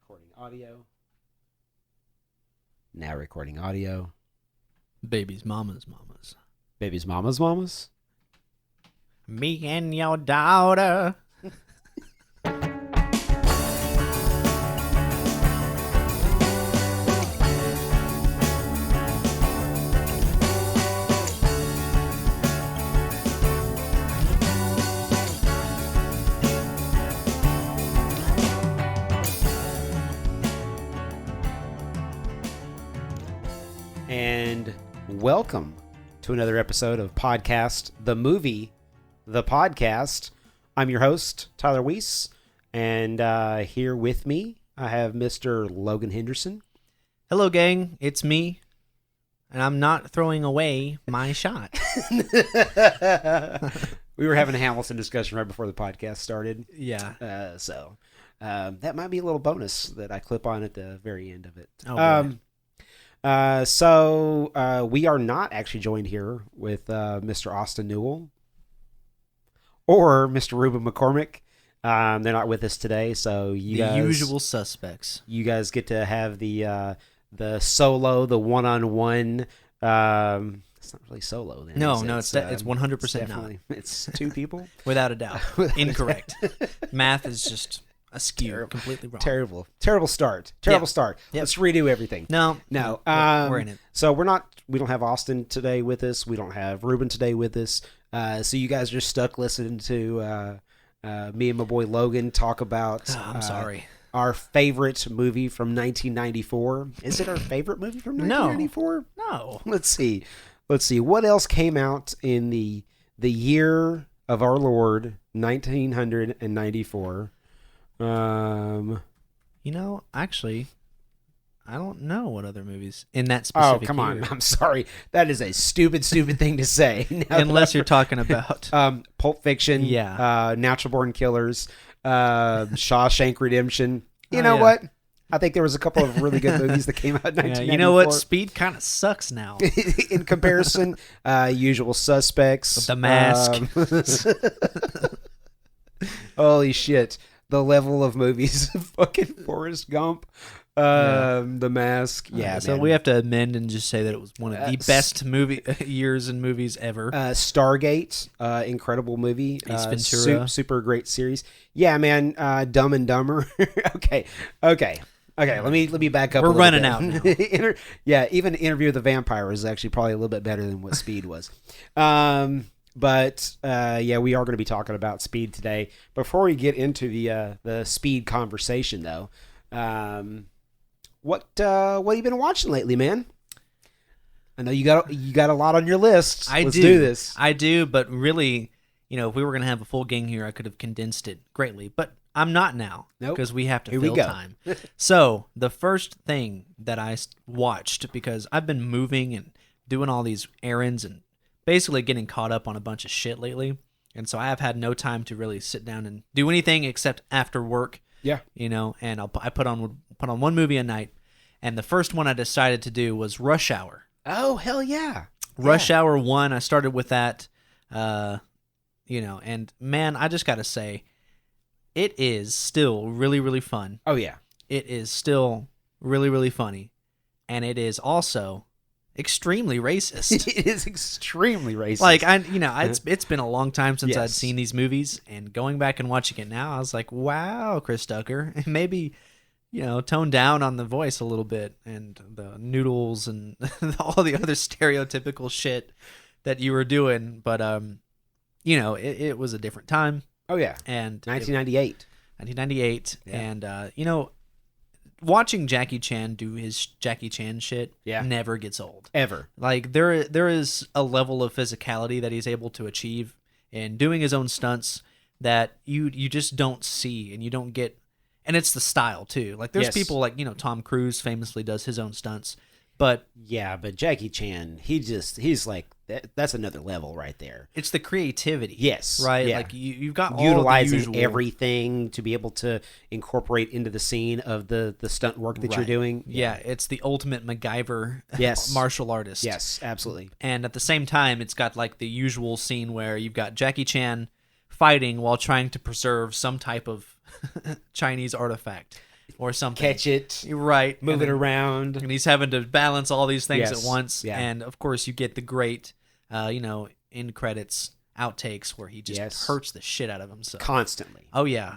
Recording audio. Now recording audio. Baby's mama's mamas. Baby's mama's mamas. Me and your daughter. And welcome to another episode of Podcast, the Movie, the Podcast. I'm your host, Tyler Weese, and here with me, I have Mr. Logan Henderson. Hello, gang. It's me. And I'm not throwing away my shot. We were having a Hamilton discussion right before the podcast started. Yeah. So that might be a little bonus that I clip on at the very end of it. Oh, So we are not actually joined here with Mr. Austin Newell or Mr. Rubyen McCormick. They're not with us today, so you guys, usual suspects. You guys get to have the solo, the one-on-one. It's not really solo then. No, it's 100% not. It's two people, Without a doubt. Incorrect. Math is just askew, completely wrong. Terrible start. Start. Yep. Let's redo everything. No. We're in it. So we don't have Austin today with us. We don't have Rubyen today with us. So you guys are stuck listening to me and my boy Logan talk about I'm sorry. Our favorite movie from 1994. Is it our favorite movie from 1994? No. Let's see. What else came out in the year of our Lord, 1994? Actually, I don't know what other movies in that specific Oh, come year. on. I'm sorry. That is a stupid thing to say. Unless you're talking about Pulp Fiction, Yeah. Natural Born Killers, Shawshank Redemption. You know yeah. what? I think there was a couple of really good movies that came out in 1994. You know what? Speed kind of sucks now. In comparison, Usual Suspects. With The Mask. Holy shit. The level of movies. Fucking Forrest Gump. The Mask. Yeah, So man. we have to amend and just say that it was one of the best years in movies ever. Stargate, incredible movie. Ace Ventura. Super great series. Yeah, man. Dumb and Dumber. Okay. Let me back up. We're a little running bit. out now. Even Interview with the Vampire was actually probably a little bit better than what Speed was. But we are going to be talking about Speed today. Before we get into the Speed conversation, though, what have you been watching lately, man? I know you got a lot on your list. Let's do this. I do, but really, if we were going to have a full gang here, I could have condensed it greatly. But I'm not now because we have to fill time. So the first thing that I watched, because I've been moving and doing all these errands and basically getting caught up on a bunch of shit lately, and so I have had no time to really sit down and do anything except after work. Yeah, and I put on one movie a night, and the first one I decided to do was Rush Hour. Oh, hell yeah. Rush Hour 1, I started with that, and man, I just got to say, it is still really, really fun. Oh, yeah. It is still really, really funny, and it is also extremely racist. It is extremely racist. Like, it's been a long time since I'd seen these movies, and going back and watching it now, I was like, wow, Chris Tucker, maybe, tone down on the voice a little bit, and the noodles, and all the other stereotypical shit that you were doing, but, it was a different time. Oh, yeah. And 1998. 1998, Yeah. and, watching Jackie Chan do his Jackie Chan shit never gets old. Ever. Like, there is a level of physicality that he's able to achieve in doing his own stunts that you just don't see, and you don't get, and it's the style too. Like, there's people like, Tom Cruise famously does his own stunts, but but Jackie Chan, he's like, that's another level right there. it's the creativity. Yes. Right? Yeah. Like, you've got all Utilizing the usual, everything to be able to incorporate into the scene of the stunt work that you're doing. Yeah, it's the ultimate MacGyver martial artist. Yes, absolutely. And at the same time, it's got like the usual scene where you've got Jackie Chan fighting while trying to preserve some type of Chinese artifact. or something. Catch it. Right. Move it around. And he's having to balance all these things at once. Yeah. And, of course, you get the great, end credits outtakes where he just hurts the shit out of himself. Constantly. Oh, yeah.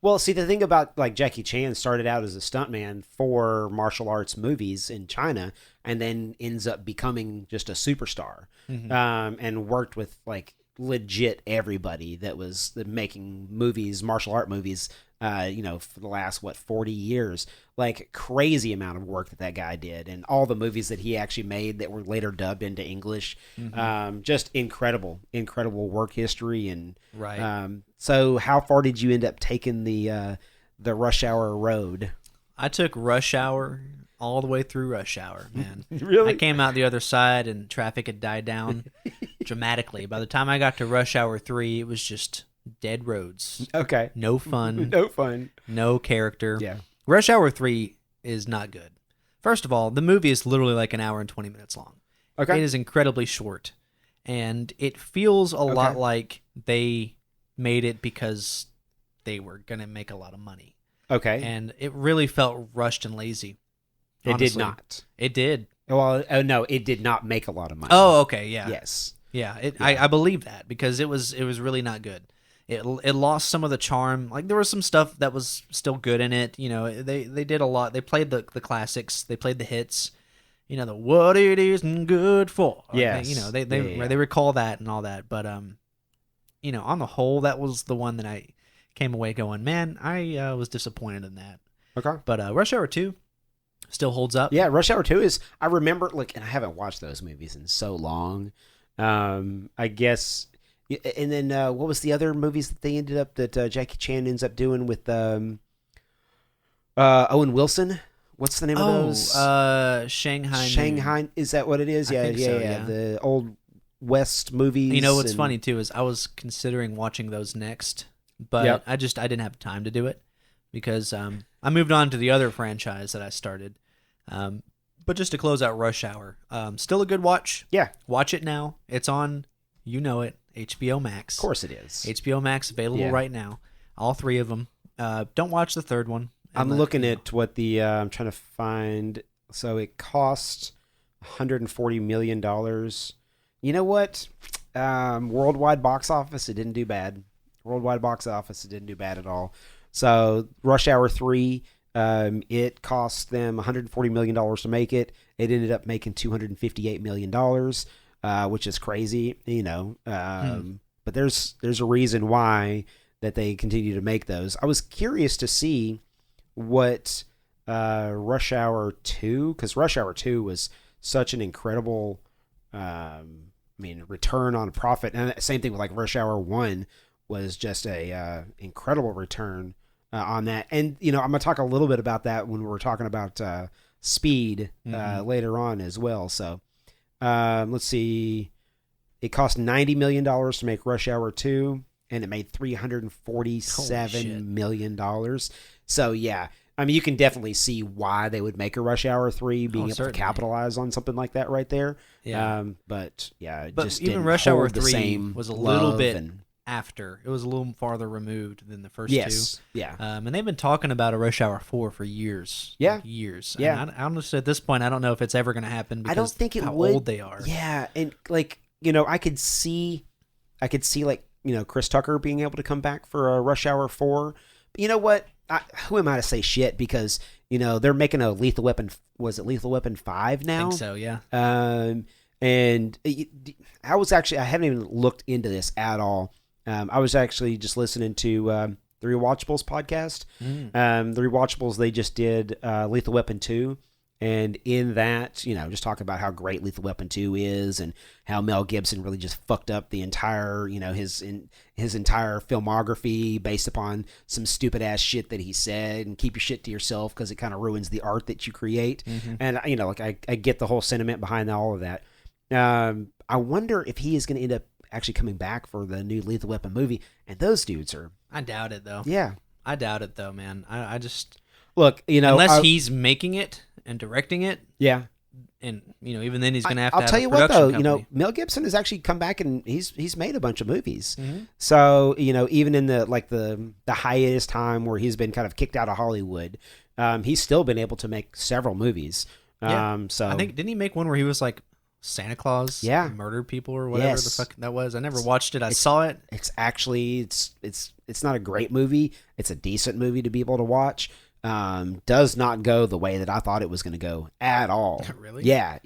Well, see, the thing about, like, Jackie Chan started out as a stuntman for martial arts movies in China and then ends up becoming just a superstar, and worked with, like, legit everybody that was making movies, martial art movies, for the last 40 years. Like, crazy amount of work that guy did, and all the movies that he actually made that were later dubbed into English. Just incredible work history. And so how far did you end up taking the Rush Hour road? I took Rush Hour all the way through Rush Hour, man. Really? I came out the other side and traffic had died down dramatically. By the time I got to Rush Hour 3, it was just dead roads. Okay. No fun. No fun. No character. Yeah. Rush Hour 3 is not good. First of all, the movie is literally like an hour and 20 minutes long. Okay. It is incredibly short. And it feels a lot like they made it because they were going to make a lot of money. Okay. And it really felt rushed and lazy. Honestly. It did not. It did. Well, no, it did not make a lot of money. Oh, okay, yeah. Yes. Yeah, I believe that because it was really not good. It lost some of the charm. Like, there was some stuff that was still good in it. They did a lot. They played the classics. They played the hits. The what it isn't good for. Yes. They recall that and all that. But on the whole, that was the one that I came away going, man, I was disappointed in that. Okay. But Rush Hour 2 still holds up. Yeah, Rush Hour 2 is, I remember, and I haven't watched those movies in so long. I guess, and then what was the other movies that they ended up, that Jackie Chan ends up doing with Owen Wilson? What's the name of those? Shanghai. Is that what it is? Yeah. The old West movies. You know what's funny too is I was considering watching those next, but I didn't have time to do it because I moved on to the other franchise that I started. But just to close out Rush Hour, still a good watch. Yeah. Watch it now. It's on, HBO Max. Of course it is. HBO Max available right now. All 3 of them. Don't watch the third one. I'm looking at what I'm trying to find. So it cost $140 million. You know what? Worldwide box office, it didn't do bad. Worldwide box office, it didn't do bad at all. So Rush Hour 3, it cost them $140 million to make it. It ended up making $258 million, which is crazy, But there's a reason why that they continue to make those. I was curious to see what Rush Hour 2, because Rush Hour 2 was such an incredible, return on profit. And same thing with like Rush Hour 1 was just a incredible return on that. And, I'm going to talk a little bit about that when we're talking about Speed later on as well. So let's see. It cost $90 million to make Rush Hour 2, and it made $347 million. So, yeah. You can definitely see why they would make a Rush Hour 3, being able to capitalize on something like that right there. Yeah. But just even Rush Hour 3 was a little bit after. It was a little farther removed than the first two. Yeah. And they've been talking about a Rush Hour 4 for years. Yeah. Years. Yeah. And I honestly, at this point, I don't know if it's ever going to happen because I don't think how would. old they are. Yeah. And, I could see Chris Tucker being able to come back for a Rush Hour 4. But you know what? Who am I to say shit? Because, they're making a Lethal Weapon. Was it Lethal Weapon 5 now? I think so, yeah. And I haven't even looked into this at all. I was actually just listening to the Rewatchables podcast. The Rewatchables, they just did Lethal Weapon 2. And in that, just talk about how great Lethal Weapon 2 is and how Mel Gibson really just fucked up the entire, his entire filmography based upon some stupid ass shit that he said, and keep your shit to yourself because it kind of ruins the art that you create. And, I get the whole sentiment behind all of that. I wonder if he is going to end up actually coming back for the new Lethal Weapon movie. And those dudes are... I doubt it, though. Yeah. I doubt it, though, man. I just... Look, unless he's making it and directing it, and even then he's going to have I'll to have tell a you what though, company. Mel Gibson has actually come back and he's made a bunch of movies. Mm-hmm. So even in the hiatus time where he's been kind of kicked out of Hollywood, he's still been able to make several movies. So I think didn't he make one where he was like Santa Claus? Yeah, murdered people or whatever the fuck that was. I never watched it. I saw it. It's actually it's not a great movie. It's a decent movie to be able to watch. Does not go the way that I thought it was going to go at all. Really? Yeah.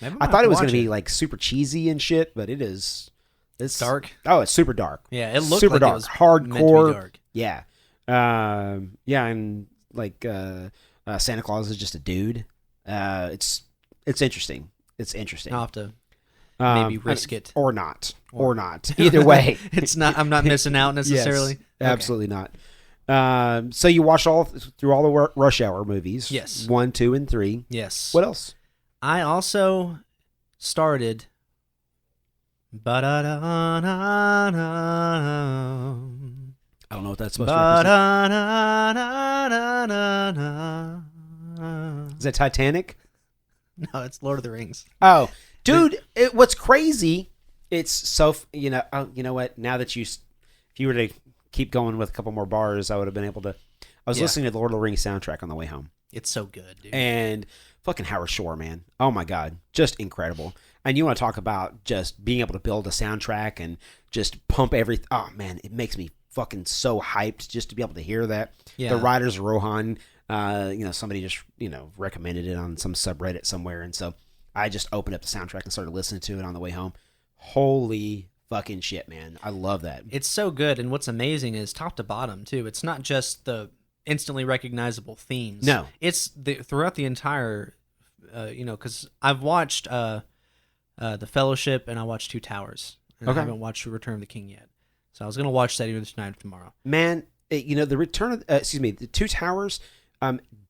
I thought it was going to be like super cheesy and shit, but it's dark. Oh, it's super dark. Yeah, it looked super like dark, it was hardcore. Meant to be dark. Yeah, and like Santa Claus is just a dude. It's interesting. It's interesting. I'll have to maybe risk it or not. Either way, it's not. I'm not missing out necessarily. Yes, absolutely not. So you watched through all the Rush Hour movies? Yes. 1, 2, and 3. Yes. What else? I also started. I don't know what that's supposed to represent. Is that Titanic? No, it's Lord of the Rings. Oh, dude! What's crazy? It's so you know what? Now that if you were to keep going with a couple more bars, I would have been able to. I was listening to the Lord of the Rings soundtrack on the way home. It's so good, dude. And fucking Howard Shore, man. Oh my God. Just incredible. And you want to talk about just being able to build a soundtrack and just pump everything. Oh man, it makes me fucking so hyped just to be able to hear that. Yeah. The writers of Rohan, somebody just, recommended it on some subreddit somewhere. And so I just opened up the soundtrack and started listening to it on the way home. Holy fucking shit, man. I love that. It's so good. And what's amazing is top to bottom too. It's not just the instantly recognizable themes. No. It's throughout the entire, because I've watched The Fellowship and I watched Two Towers. And I haven't watched Return of the King yet. So I was going to watch that either tonight or tomorrow. Man, the Two Towers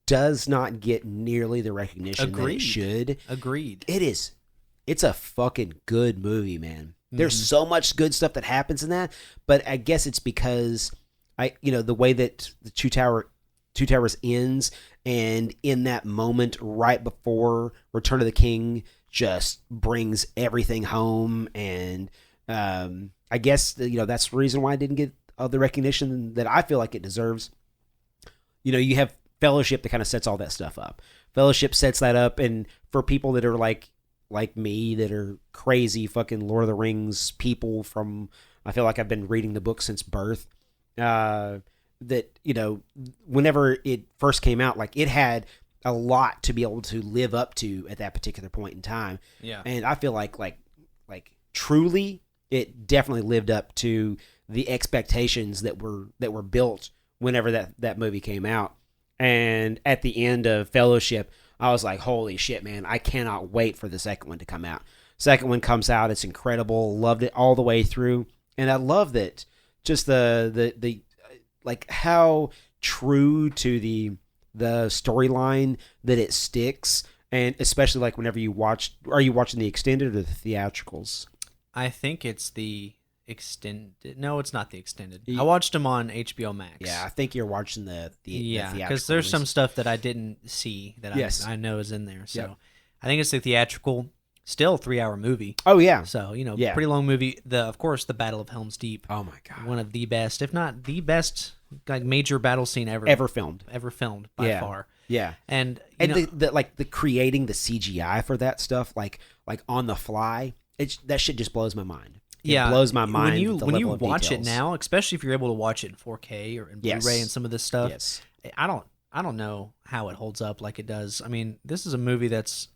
does not get nearly the recognition that it should. Agreed. It's a fucking good movie, man. There's so much good stuff that happens in that, but I guess it's because the way that the Two Towers ends, and in that moment right before Return of the King just brings everything home, and I guess that's the reason why I didn't get the recognition that I feel like it deserves. You have Fellowship that kind of sets all that stuff up. Fellowship sets that up, and for people that are like me, that are crazy fucking Lord of the Rings people I feel like I've been reading the book since birth. That whenever it first came out, like it had a lot to be able to live up to at that particular point in time. Yeah, and I feel like truly, it definitely lived up to the expectations that were built whenever that movie came out. And at the end of Fellowship, I was like, holy shit, man, I cannot wait for the second one to come out. Second one comes out, it's incredible. Loved it all the way through. And I love that just the like how true to the storyline that it sticks. And especially like whenever are you watching the extended or the theatricals? I think it's the extended. No, it's not the extended. I watched them on HBO Max. Yeah, I think you're watching the theatrical. Because there's some stuff that I didn't see that I know is in there. So I think it's the theatrical. Still 3-hour movie. Oh yeah. So pretty long movie. Of course, the Battle of Helm's Deep. Oh my God. One of the best, if not the best, like major battle scene ever filmed by far. Yeah. And the creating the CGI for that stuff, like on the fly, that shit just blows my mind. It blows my mind. When you watch it now, especially if you're able to watch it in 4K or in Blu-ray and some of this stuff, I don't know how it holds up like it does. I mean, this is a movie it's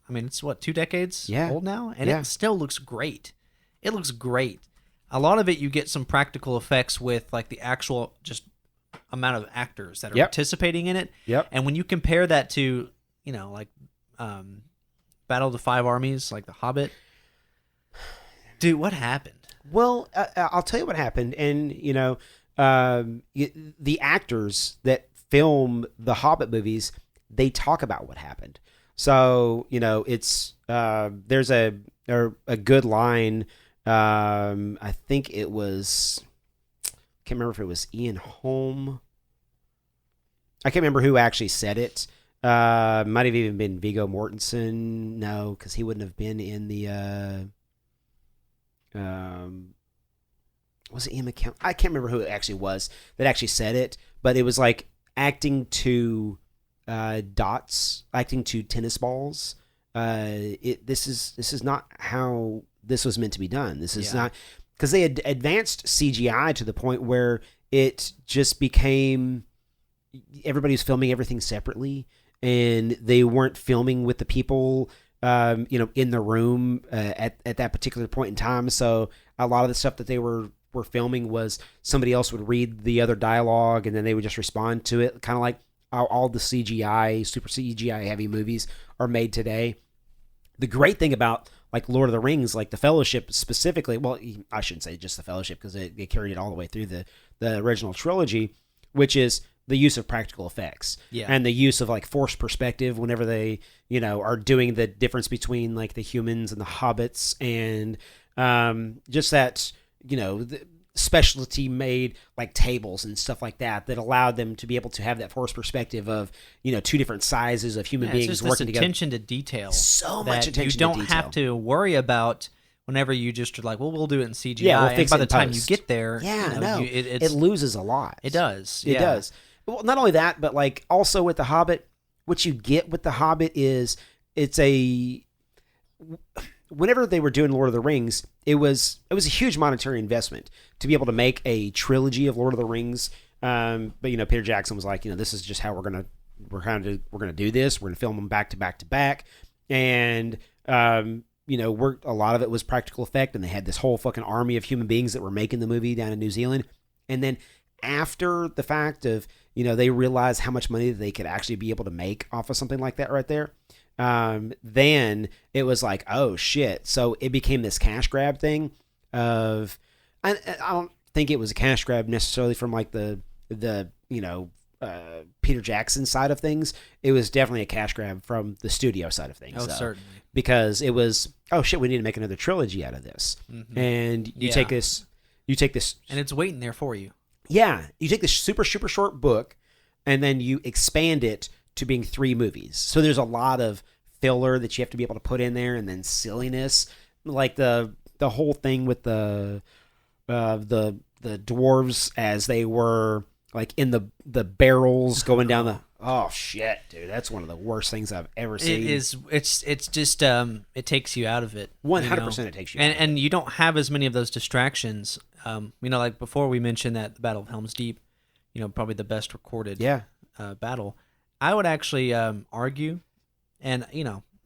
what, 2 decades old now, and it still looks great. It looks great. A lot of it, you get some practical effects with like the actual just amount of actors that are participating in it. Yep. And when you compare that to Battle of the Five Armies, like The Hobbit, dude, what happened? Well, I'll tell you what happened. And, the actors that film the Hobbit movies, they talk about what happened. So, it's there's a good line. I think it was, can't remember if it was Ian Holm. I can't remember who actually said it. Might have even been Viggo Mortensen. No, because he wouldn't have been in the. Was it Ian McKellen? I can't remember who it actually was that actually said it, but it was like acting to dots, acting to tennis balls. This is not how this was meant to be done. This is not, because they had advanced CGI to the point where it just became everybody was filming everything separately, and they weren't filming with the people in the room at that particular point in time. So a lot of the stuff that they were filming was somebody else would read the other dialogue and then they would just respond to it, kind of like how all the CGI, super CGI heavy movies are made today. The great thing about like Lord of the Rings, like the Fellowship specifically, well, I shouldn't say just the Fellowship because they carried it all the way through the original trilogy, which is the use of practical effects and the use of like forced perspective whenever they, are doing the difference between like the humans and the hobbits, and just that, the specialty made like tables and stuff like that allowed them to be able to have that forced perspective of, two different sizes of human beings just working together. Attention to detail. So much attention to detail. You don't have to worry about whenever you just are like, well, we'll do it in CGI. Yeah, we'll fix and by it the in time post. you get there, it loses a lot. It does. It does. Well, not only that, but like also with The Hobbit, what you get with The Hobbit is whenever they were doing Lord of the Rings, it was a huge monetary investment to be able to make a trilogy of Lord of the Rings. But Peter Jackson was like, this is just how we're gonna do this. We're gonna film them back to back to back, and a lot of it was practical effect, and they had this whole fucking army of human beings that were making the movie down in New Zealand, and then after the fact of they realized how much money they could actually be able to make off of something like that right there. Then it was like, oh shit. So it became this cash grab thing of, I don't think it was a cash grab necessarily from like the Peter Jackson side of things. It was definitely a cash grab from the studio side of things. Oh, certainly. Because it was, oh shit, we need to make another trilogy out of this. Mm-hmm. And you take this, and it's waiting there for you. Yeah. You take this super, super short book and then you expand it to being 3 movies. So there's a lot of filler that you have to be able to put in there, and then silliness, like the whole thing with the dwarves as they were like in the barrels going down the. Oh shit, dude, that's one of the worst things I've ever seen. It is. It's just it takes you out of it. 100% it takes you. And you don't have as many of those distractions. Like before we mentioned that the Battle of Helm's Deep, probably the best recorded battle. I would actually argue, and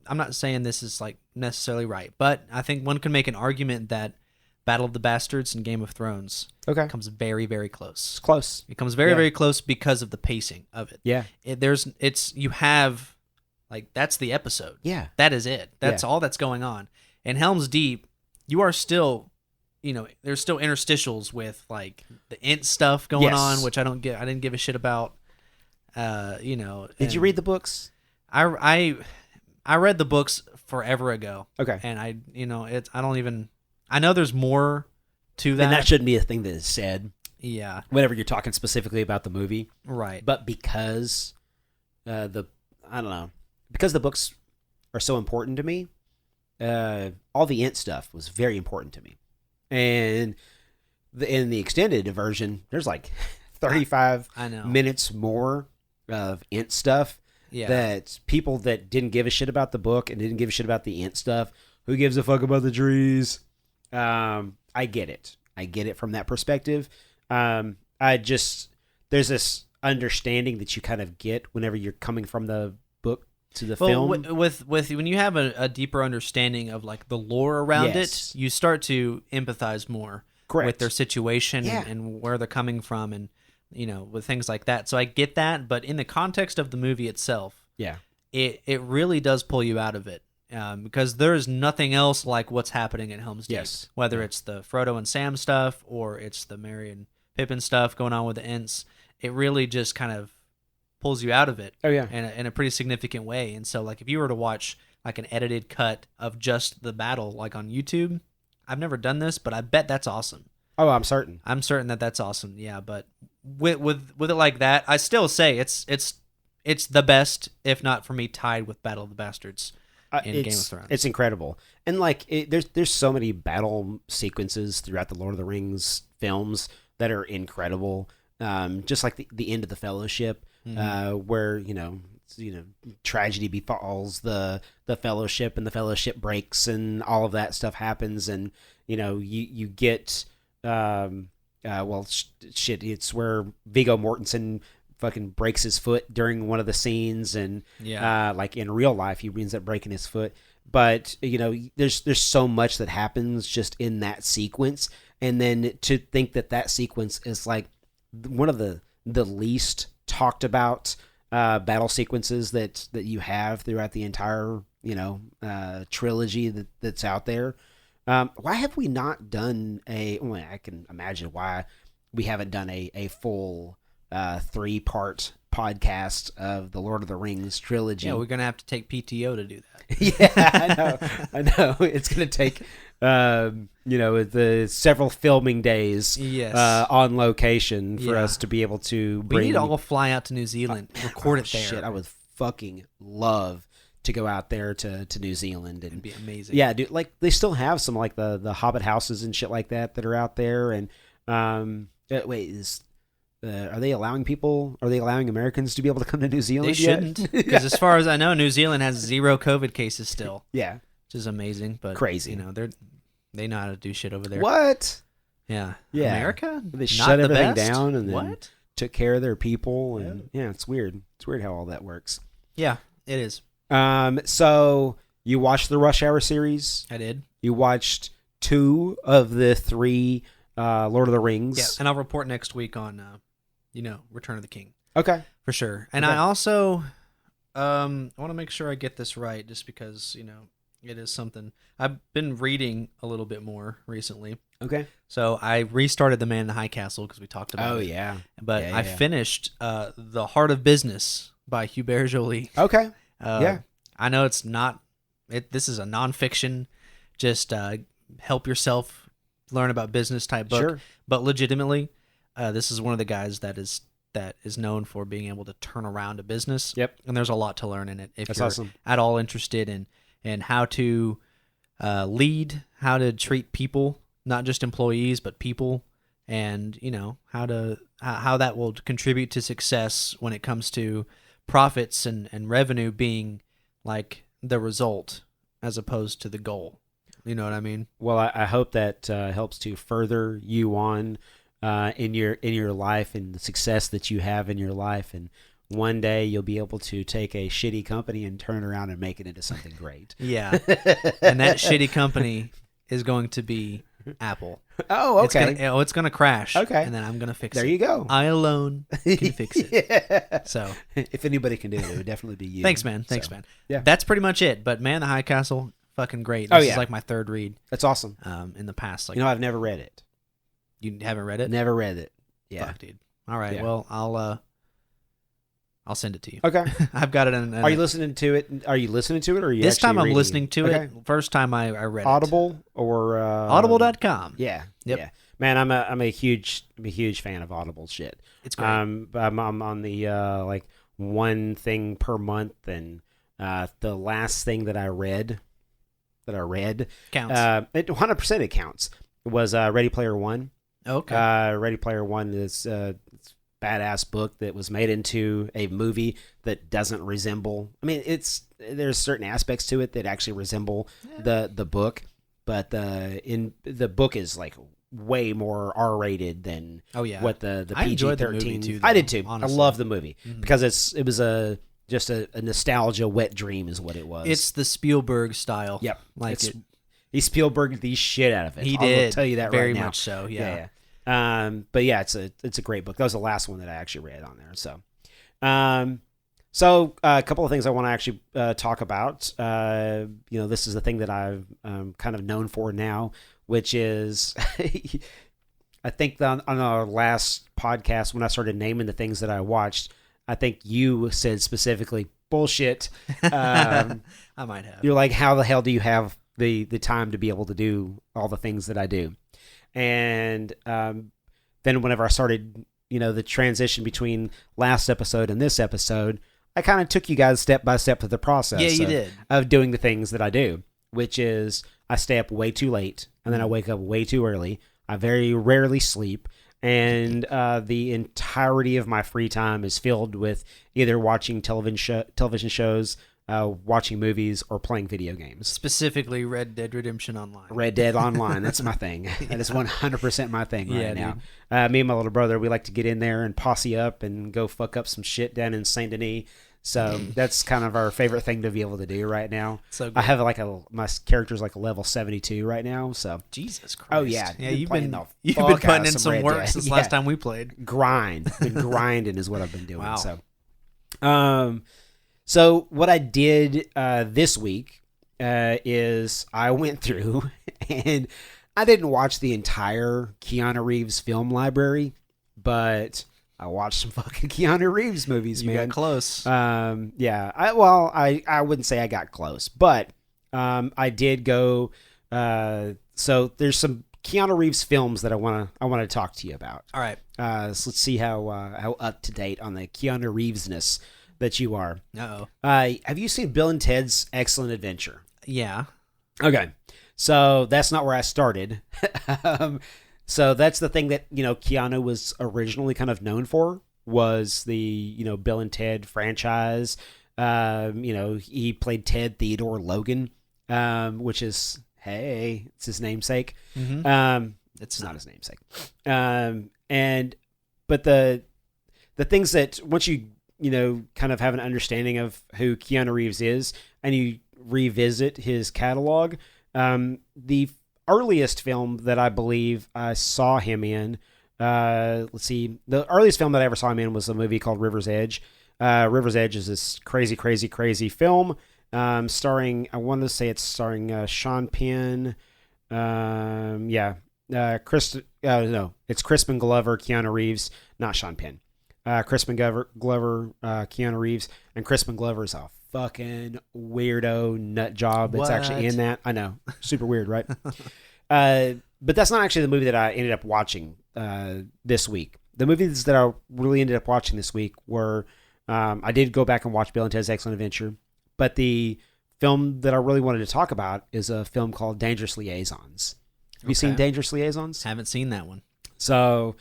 I'm not saying this is like necessarily right, but I think one can make an argument that Battle of the Bastards and Game of Thrones comes very, very close. It's close. It comes very, very close because of the pacing of it. Yeah. You have like that's the episode. Yeah. That is it. That's all that's going on. In Helm's Deep, you are still. There's still interstitials with like the Ent stuff going on, which I didn't give a shit about. Did you read the books? I read the books forever ago. Okay. And I know there's more to that. And that shouldn't be a thing that is said. Yeah. Whenever you're talking specifically about the movie. Right. But because because the books are so important to me, all the Ent stuff was very important to me. And in the extended version, there's like 35 minutes more of Ent stuff that people that didn't give a shit about the book and didn't give a shit about the Ent stuff, who gives a fuck about the trees? I get it. I get it from that perspective. There's this understanding that you kind of get whenever you're coming from the book to the film. With when you have a deeper understanding of like the lore around it, you start to empathize more with their situation and where they're coming from, and with things like that. So I get that, but in the context of the movie itself, it really does pull you out of it. Because there is nothing else like what's happening in Helm's Deep. Whether it's the Frodo and Sam stuff or it's the Merry and Pippin stuff going on with the Ents, it really just kind of pulls you out of it. Oh yeah, in a pretty significant way. And so, like, if you were to watch like an edited cut of just the battle, like on YouTube, I've never done this, but I bet that's awesome. Oh, I'm certain. I'm certain that that's awesome. Yeah, but with it like that, I still say it's it's the best, if not for me, tied with Battle of the Bastards in Game of Thrones. It's incredible. And like there's so many battle sequences throughout the Lord of the Rings films that are incredible. Just like the end of the Fellowship, where tragedy befalls the Fellowship, and the Fellowship breaks, and all of that stuff happens, and you get it's where Viggo Mortensen fucking breaks his foot during one of the scenes, and like in real life he ends up breaking his foot. But there's so much that happens just in that sequence, and then to think that sequence is like one of the least talked about battle sequences that you have throughout the entire trilogy that's out there. Why have we not done I can imagine why we haven't done a full 3-part podcast of the Lord of the Rings trilogy. Yeah, we're gonna have to take PTO to do that. Yeah, I know. It's gonna take the several filming days on location for us to be able to bring. We need to all fly out to New Zealand, record it there. Shit, I would fucking love to go out there to New Zealand. It'd be amazing. Yeah, dude, like they still have some like the Hobbit houses and shit like that are out there. And are they allowing Americans to be able to come to New Zealand? They shouldn't, because as far as I know, New Zealand has 0 COVID cases still. Yeah, which is amazing, but crazy. They know how to do shit over there. What? Yeah. America? They shut everything down and then took care of their people, and it's weird. It's weird how all that works. Yeah, it is. So you watched the Rush Hour series? I did. You watched 2 of the 3 Lord of the Rings. Yeah, and I'll report next week on Return of the King. Okay. For sure. And I also I want to make sure I get this right, just because, it is something. I've been reading a little bit more recently. Okay. So I restarted The Man in the High Castle because we talked about it. Oh, yeah. But I finished The Heart of Business by Hubert Joly. Okay. I know it's not... This is a nonfiction, just help yourself learn about business type book. Sure. But legitimately, this is one of the guys that is known for being able to turn around a business. Yep. And there's a lot to learn in it if That's you're awesome. At all interested in how to lead, how to treat people, not just employees, but people, and how that will contribute to success when it comes to profits and revenue being like the result as opposed to the goal. You know what I mean? Well, I hope that helps to further you on in your life and the success that you have in your life, and one day you'll be able to take a shitty company and turn it around and make it into something great. Yeah. And that shitty company is going to be Apple. Oh, okay. It's going to crash. Okay. And then I'm going to fix it. There you go. I alone can fix it. Yeah. So if anybody can do it, it would definitely be you. Thanks, man. Man. Yeah. That's pretty much it. But Man in the High Castle, fucking great. This is like my 3rd read. That's awesome. In the past. Like, I've never read it. You haven't read it? Never read it. Yeah. Fuck, dude. All right. Yeah. Well, I'll send it to you. Okay. I've got it in. Are you listening to it? Or are you this time I'm reading? listening to it. First time I read Audible it. or Audible.com. Yeah. Yep. Yeah. Man, I'm a huge fan of Audible shit. It's great. I'm on the like one thing per month, and the last thing that I read counts. 100% it counts. It was Ready Player One. Okay. Ready Player One is badass book that was made into a movie that doesn't resemble. I mean, there's certain aspects to it that actually resemble the book, but the book is like way more R-rated than what the PG-13 too. I did too. Honestly. I love the movie because it was just a nostalgia wet dream is what it was. It's the Spielberg style. Yep. Like he Spielberged the shit out of it. He did. I'll tell you that very right now. much so. Yeah. But yeah, it's a great book. That was the last one that I actually read on there. So, a couple of things I want to actually talk about. This is the thing that I'm kind of known for now, which is I think on our last podcast when I started naming the things that I watched, I think you said specifically bullshit. I might have. You're like, how the hell do you have the time to be able to do all the things that I do? And then whenever I started, the transition between last episode and this episode, I kind of took you guys step by step through the process. Yeah, you did. Of doing the things that I do, which is I stay up way too late and then I wake up way too early. I very rarely sleep. And the entirety of my free time is filled with either watching television shows, watching movies, or playing video games. Specifically Red Dead Redemption Online. Red Dead Online, that's my thing. That is 100% my thing right now. Me and my little brother, we like to get in there and posse up and go fuck up some shit down in Saint Denis. So that's kind of our favorite thing to be able to do right now. So good. I have my character's like a level 72 right now. So Jesus Christ! Oh yeah, you've been putting in some work since last time we played. Been grinding is what I've been doing. Wow. So what I did this week is I went through and I didn't watch the entire Keanu Reeves film library, but I watched some fucking Keanu Reeves movies, man. You got close. Yeah. I wouldn't say I got close, but I did go. So there's some Keanu Reeves films that I want to talk to you about. All right. So let's see how up to date on the Keanu Reevesness that you are. Uh-oh. Have you seen Bill and Ted's Excellent Adventure? Yeah. Okay. So that's not where I started. So that's the thing that, Keanu was originally kind of known for, was the, Bill and Ted franchise. He played Ted Theodore Logan, which is, hey, it's his namesake. Mm-hmm. It's not his namesake. But the things that once you, kind of have an understanding of who Keanu Reeves is and you revisit his catalog, the earliest film that I believe I saw him in, let's see, the earliest film that I ever saw him in was a movie called River's Edge. River's Edge is this crazy, crazy, crazy film, starring, I want to say it's starring Sean Penn, it's Crispin Glover, Keanu Reeves, not Sean Penn. Crispin Glover, Keanu Reeves, and Crispin Glover is a fucking weirdo nut job that's actually in that. I know, super weird, right? But that's not actually the movie that I ended up watching this week. The movies that I really ended up watching this week were, I did go back and watch Bill and Ted's Excellent Adventure, but the film that I really wanted to talk about is a film called Dangerous Liaisons. Have you seen Dangerous Liaisons? Haven't seen that one. So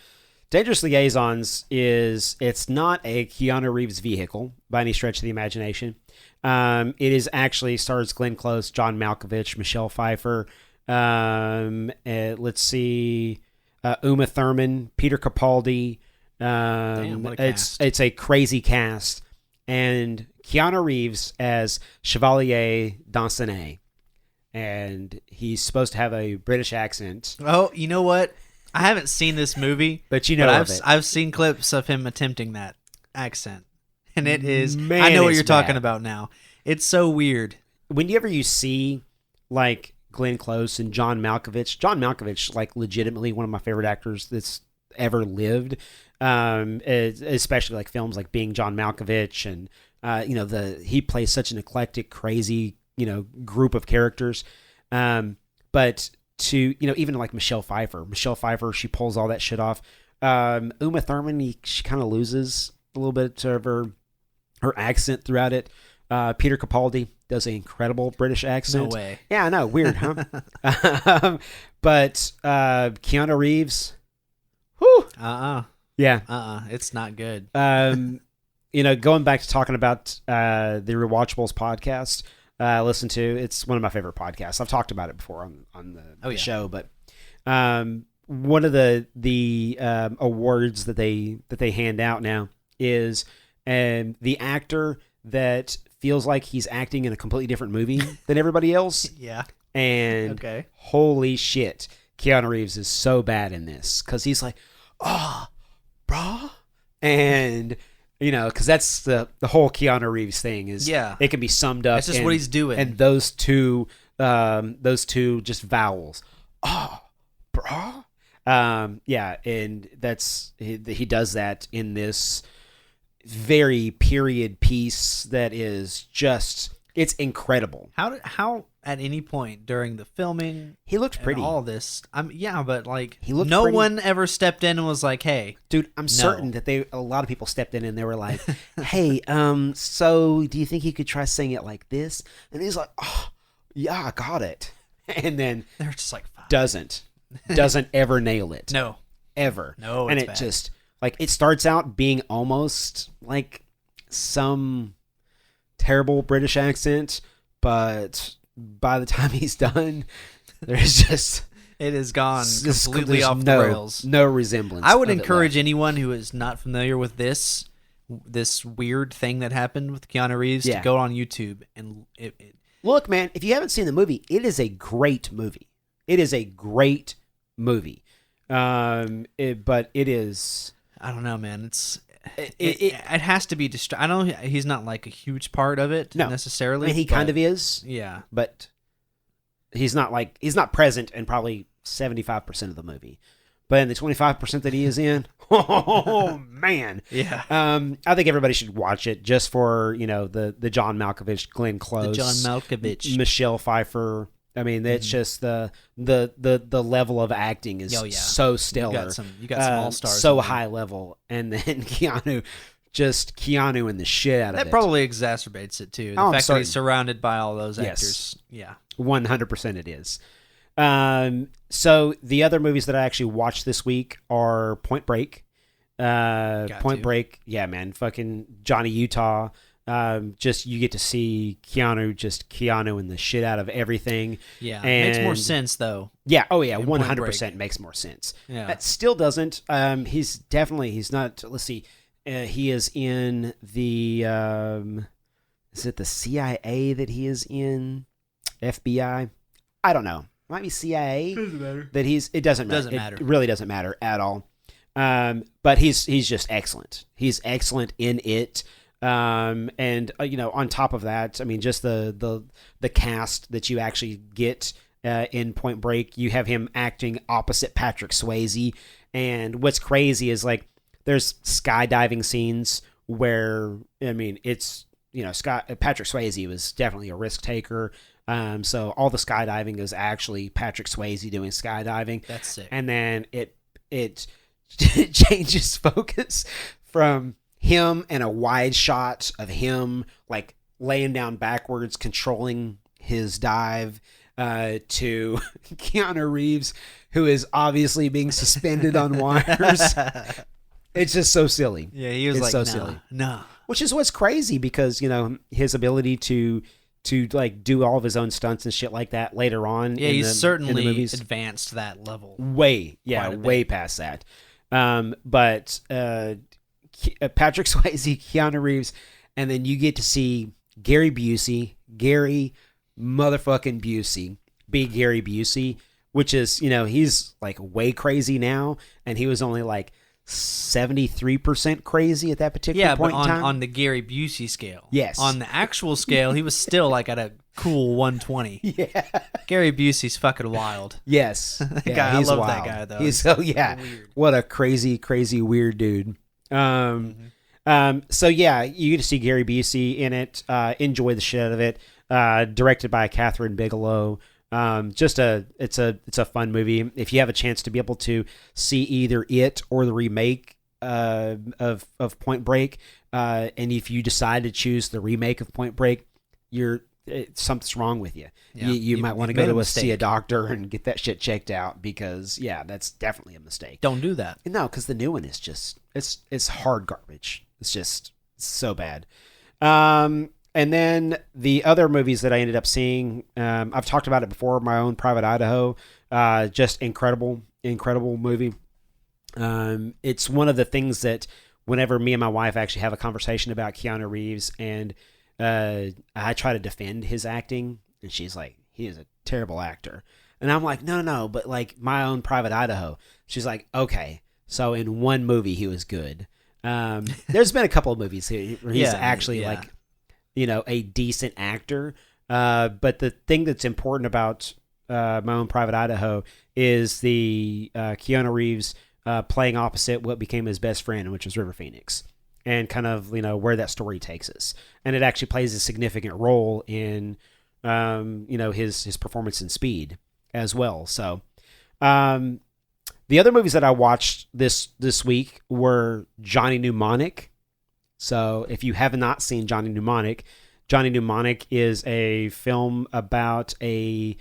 Dangerous Liaisons it's not a Keanu Reeves vehicle by any stretch of the imagination. It is actually stars Glenn Close, John Malkovich, Michelle Pfeiffer, let's see, Uma Thurman, Peter Capaldi. Damn, what a cast. It's a crazy cast, and Keanu Reeves as Chevalier Danceny, and he's supposed to have a British accent. Oh, you know what? I haven't seen this movie, but I've seen clips of him attempting that accent, and it is. I know what you're talking about now. It's so weird. Whenever you see like Glenn Close and John Malkovich, like legitimately one of my favorite actors that's ever lived, especially like films like Being John Malkovich, and he plays such an eclectic, crazy, group of characters, but to even like Michelle Pfeiffer, she pulls all that shit off. Uma Thurman, she kind of loses a little bit of her accent throughout it. Peter Capaldi does an incredible British accent. No way. Yeah, I know. Weird, huh? But Keanu Reeves, whew. Yeah. It's not good. Going back to talking about the Rewatchables podcast, listen to, it's one of my favorite podcasts. I've talked about it before on the show, but one of the awards that they hand out now is the actor that feels like he's acting in a completely different movie than everybody else. Yeah. And holy shit, Keanu Reeves is so bad in this, because he's like, oh, brah. And, because that's the whole Keanu Reeves thing is, it can be summed up. That's just what he's doing. And those two just vowels. Oh, brah. And he does that in this very period piece that is just It's incredible. How at any point during the filming he looked pretty. All this, but like he looked no pretty. one ever stepped in and was like, "Hey, dude, I'm certain that a lot of people stepped in and they were like, "Hey, so do you think you could try saying it like this?" And he's like, "Oh, yeah, I got it." And then they're just like, "Fine." doesn't ever nail it. No, ever. No, and it's it bad. Just like it starts out being almost like some terrible British accent, but by the time he's done, there's just it has gone completely off the rails. No resemblance. I would encourage anyone who is not familiar with this weird thing that happened with Keanu Reeves to go on YouTube and look, man. If you haven't seen the movie, it is a great movie. It is a great movie. But it is. I don't know, man. It has to be I know he's not like a huge part of it necessarily. I mean, he kind of is. Yeah, but he's not present in probably 75% of the movie. But in the 25% that he is in, oh man, yeah. I think everybody should watch it just for the John Malkovich, Glenn Close, Michelle Pfeiffer. I mean, it's just the level of acting is so stellar. You got some all-stars. So high level. And then Keanu in the shit out of it. That probably exacerbates it, too. The fact that he's surrounded by all those actors. Yeah. 100% it is. So the other movies that I actually watched this week are Point Break. Break. Yeah, man. Fucking Johnny Utah. Just you get to see Keanu in the shit out of everything. Yeah, it makes more sense though. Yeah, 100% makes more sense. Yeah, that still doesn't. He's not. Let's see, he is in the. Is it the CIA that he is in? FBI? I don't know. Might be CIA. Doesn't matter. That he's. It doesn't matter. It really doesn't matter at all. But he's just excellent. He's excellent in it. And on top of that, I mean, just the cast that you actually get in Point Break, you have him acting opposite Patrick Swayze. And what's crazy is like there's skydiving scenes where it's Patrick Swayze was definitely a risk taker. So all the skydiving is actually Patrick Swayze doing skydiving. That's sick. And then it changes focus from him and a wide shot of him like laying down backwards, controlling his dive, to Keanu Reeves, who is obviously being suspended on wires. It's just so silly. Yeah, he was so silly. No. Which is what's crazy because, his ability to like do all of his own stunts and shit like that later on. Yeah, he's certainly advanced that level. Way past that. But Patrick Swayze, Keanu Reeves, and then you get to see Gary motherfucking Busey, be Gary Busey, which is, he's like way crazy now, and he was only like 73% crazy at that particular point in time. On the Gary Busey scale. Yes. On the actual scale, he was still like at a cool 120. Yeah. Gary Busey's fucking wild. Yes. Yeah, he's I love wild. that guy though. He's so weird. What a crazy weird dude. So yeah, you get to see Gary Busey in it. Enjoy the shit out of it. Directed by Catherine Bigelow. It's a fun movie. If you have a chance to be able to see either it or the remake of Point Break, and if you decide to choose the remake of Point Break, something's wrong with you. Yeah, you might want to go to see a doctor and get that shit checked out because that's definitely a mistake. Don't do that. No, because the new one is just it's hard garbage. It's just so bad. And then the other movies that I ended up seeing, I've talked about it before. My Own Private Idaho, just incredible movie. It's one of the things that whenever me and my wife actually have a conversation about Keanu Reeves, and I try to defend his acting, and she's like, he is a terrible actor. And I'm like, no, but like My Own Private Idaho. She's like, okay, so in one movie he was good. There's been a couple of movies where he's actually like, a decent actor. But the thing that's important about My Own Private Idaho is the Keanu Reeves playing opposite what became his best friend, which was River Phoenix. and kind of where that story takes us. And it actually plays a significant role in his performance in Speed as well. So the other movies that I watched this week were Johnny Mnemonic. So if you have not seen Johnny Mnemonic is a film about he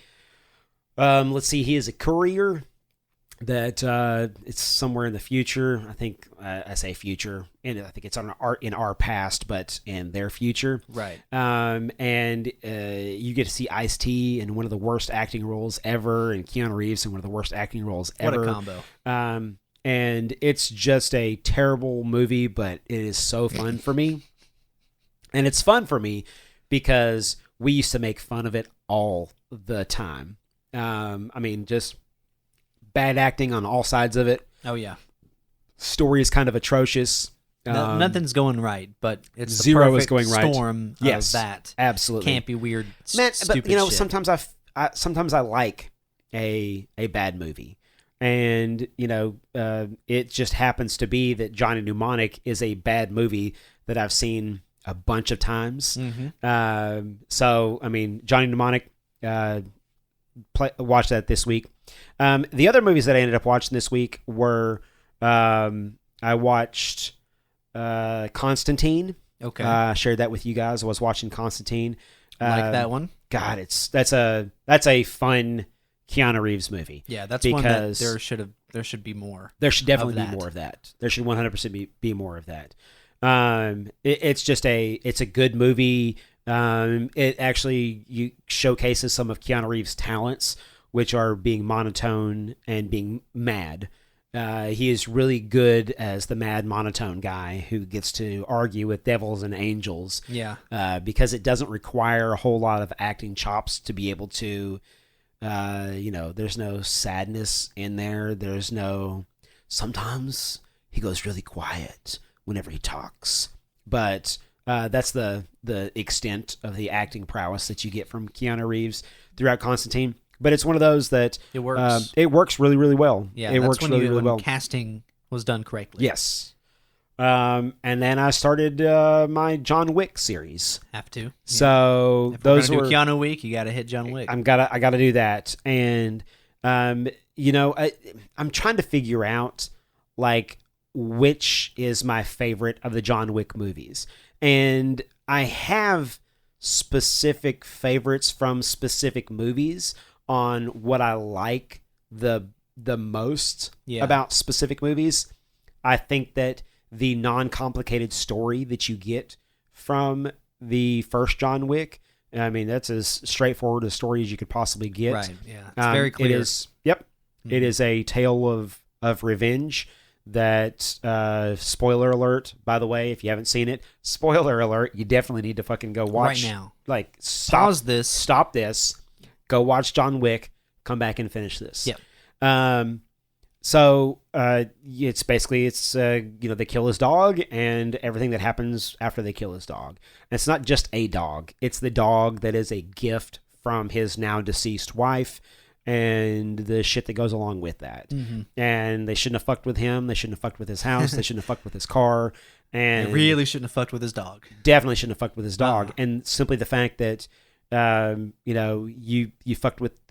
is a courier that it's somewhere in the future. I think I say future, and I think it's in our past, but in their future. Right. And you get to see Ice-T in one of the worst acting roles ever, and Keanu Reeves in one of the worst acting roles ever. What a combo. And it's just a terrible movie, but it is so fun for me. And it's fun for me because we used to make fun of it all the time. Just bad acting on all sides of it. Oh, yeah. Story is kind of atrocious. Nothing's going right, but it's the zero perfect is going right. Storm yes, of that. Absolutely. Campy, weird, Man, stupid but, shit. sometimes I like a bad movie. And, it just happens to be that Johnny Mnemonic is a bad movie that I've seen a bunch of times. Mm-hmm. Johnny Mnemonic, watched that this week. The other movies that I ended up watching this week were I watched Constantine. Okay. Shared that with you guys. I was watching Constantine. Like that one? God, that's a fun Keanu Reeves movie. Yeah, that's one that there should be more. There should definitely be more of that. There should 100% be more of that. It's a good movie. It actually showcases some of Keanu Reeves' talents, which are being monotone and being mad. He is really good as the mad monotone guy who gets to argue with devils and angels. Yeah. Because it doesn't require a whole lot of acting chops to be able to, there's no sadness in there. Sometimes he goes really quiet whenever he talks, but that's the extent of the acting prowess that you get from Keanu Reeves throughout Constantine. But it's one of those that it works. It works really, really well. Yeah, it works really, really well. Casting was done correctly. Yes. And then I started my John Wick series. Have to. So if those we're were gonna do Keanu Week. You got to hit John Wick. I gotta do that. And I'm trying to figure out like which is my favorite of the John Wick movies. And I have specific favorites from specific movies on what I like the most about specific movies. I think that the non-complicated story that you get from the first John Wick, that's as straightforward a story as you could possibly get. Right, yeah. It's very clear. It is, yep. Mm-hmm. It is a tale of revenge that, spoiler alert, by the way, if you haven't seen it, spoiler alert, you definitely need to fucking go watch. Right now. Like, stop this, go watch John Wick, come back and finish this. Yep. So it's basically they kill his dog and everything that happens after they kill his dog. And it's not just a dog; it's the dog that is a gift from his now deceased wife, and the shit that goes along with that. Mm-hmm. And they shouldn't have fucked with him. They shouldn't have fucked with his house. They shouldn't have fucked with his car. And they really shouldn't have fucked with his dog. Definitely shouldn't have fucked with his dog. And simply the fact that you fucked with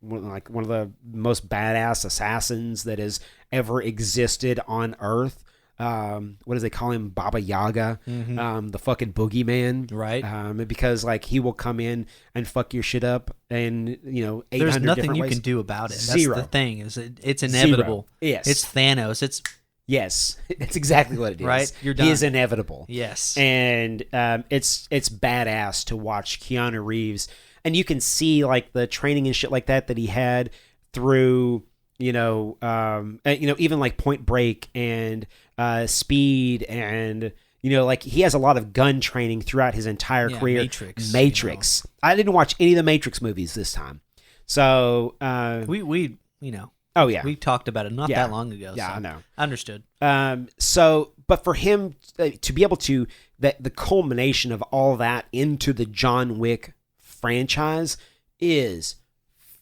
one of the most badass assassins that has ever existed on Earth. What do they call him? Baba Yaga, mm-hmm. The fucking boogeyman, right? Because like he will come in and fuck your shit up, and 800 there's nothing you ways. Can do about it. Zero. That's the thing is it's inevitable. Zero. Yes, it's Thanos. Yes, it's exactly what it is. Right, you're done. He is inevitable. Yes, and it's badass to watch Keanu Reeves, and you can see like the training and shit like that he had through even like Point Break and Speed, and like he has a lot of gun training throughout his entire career. Matrix. I didn't watch any of the Matrix movies this time, so we Oh yeah, we talked about it not that long ago. Yeah, so I know. Understood. But for him to be able to the culmination of all that into the John Wick franchise is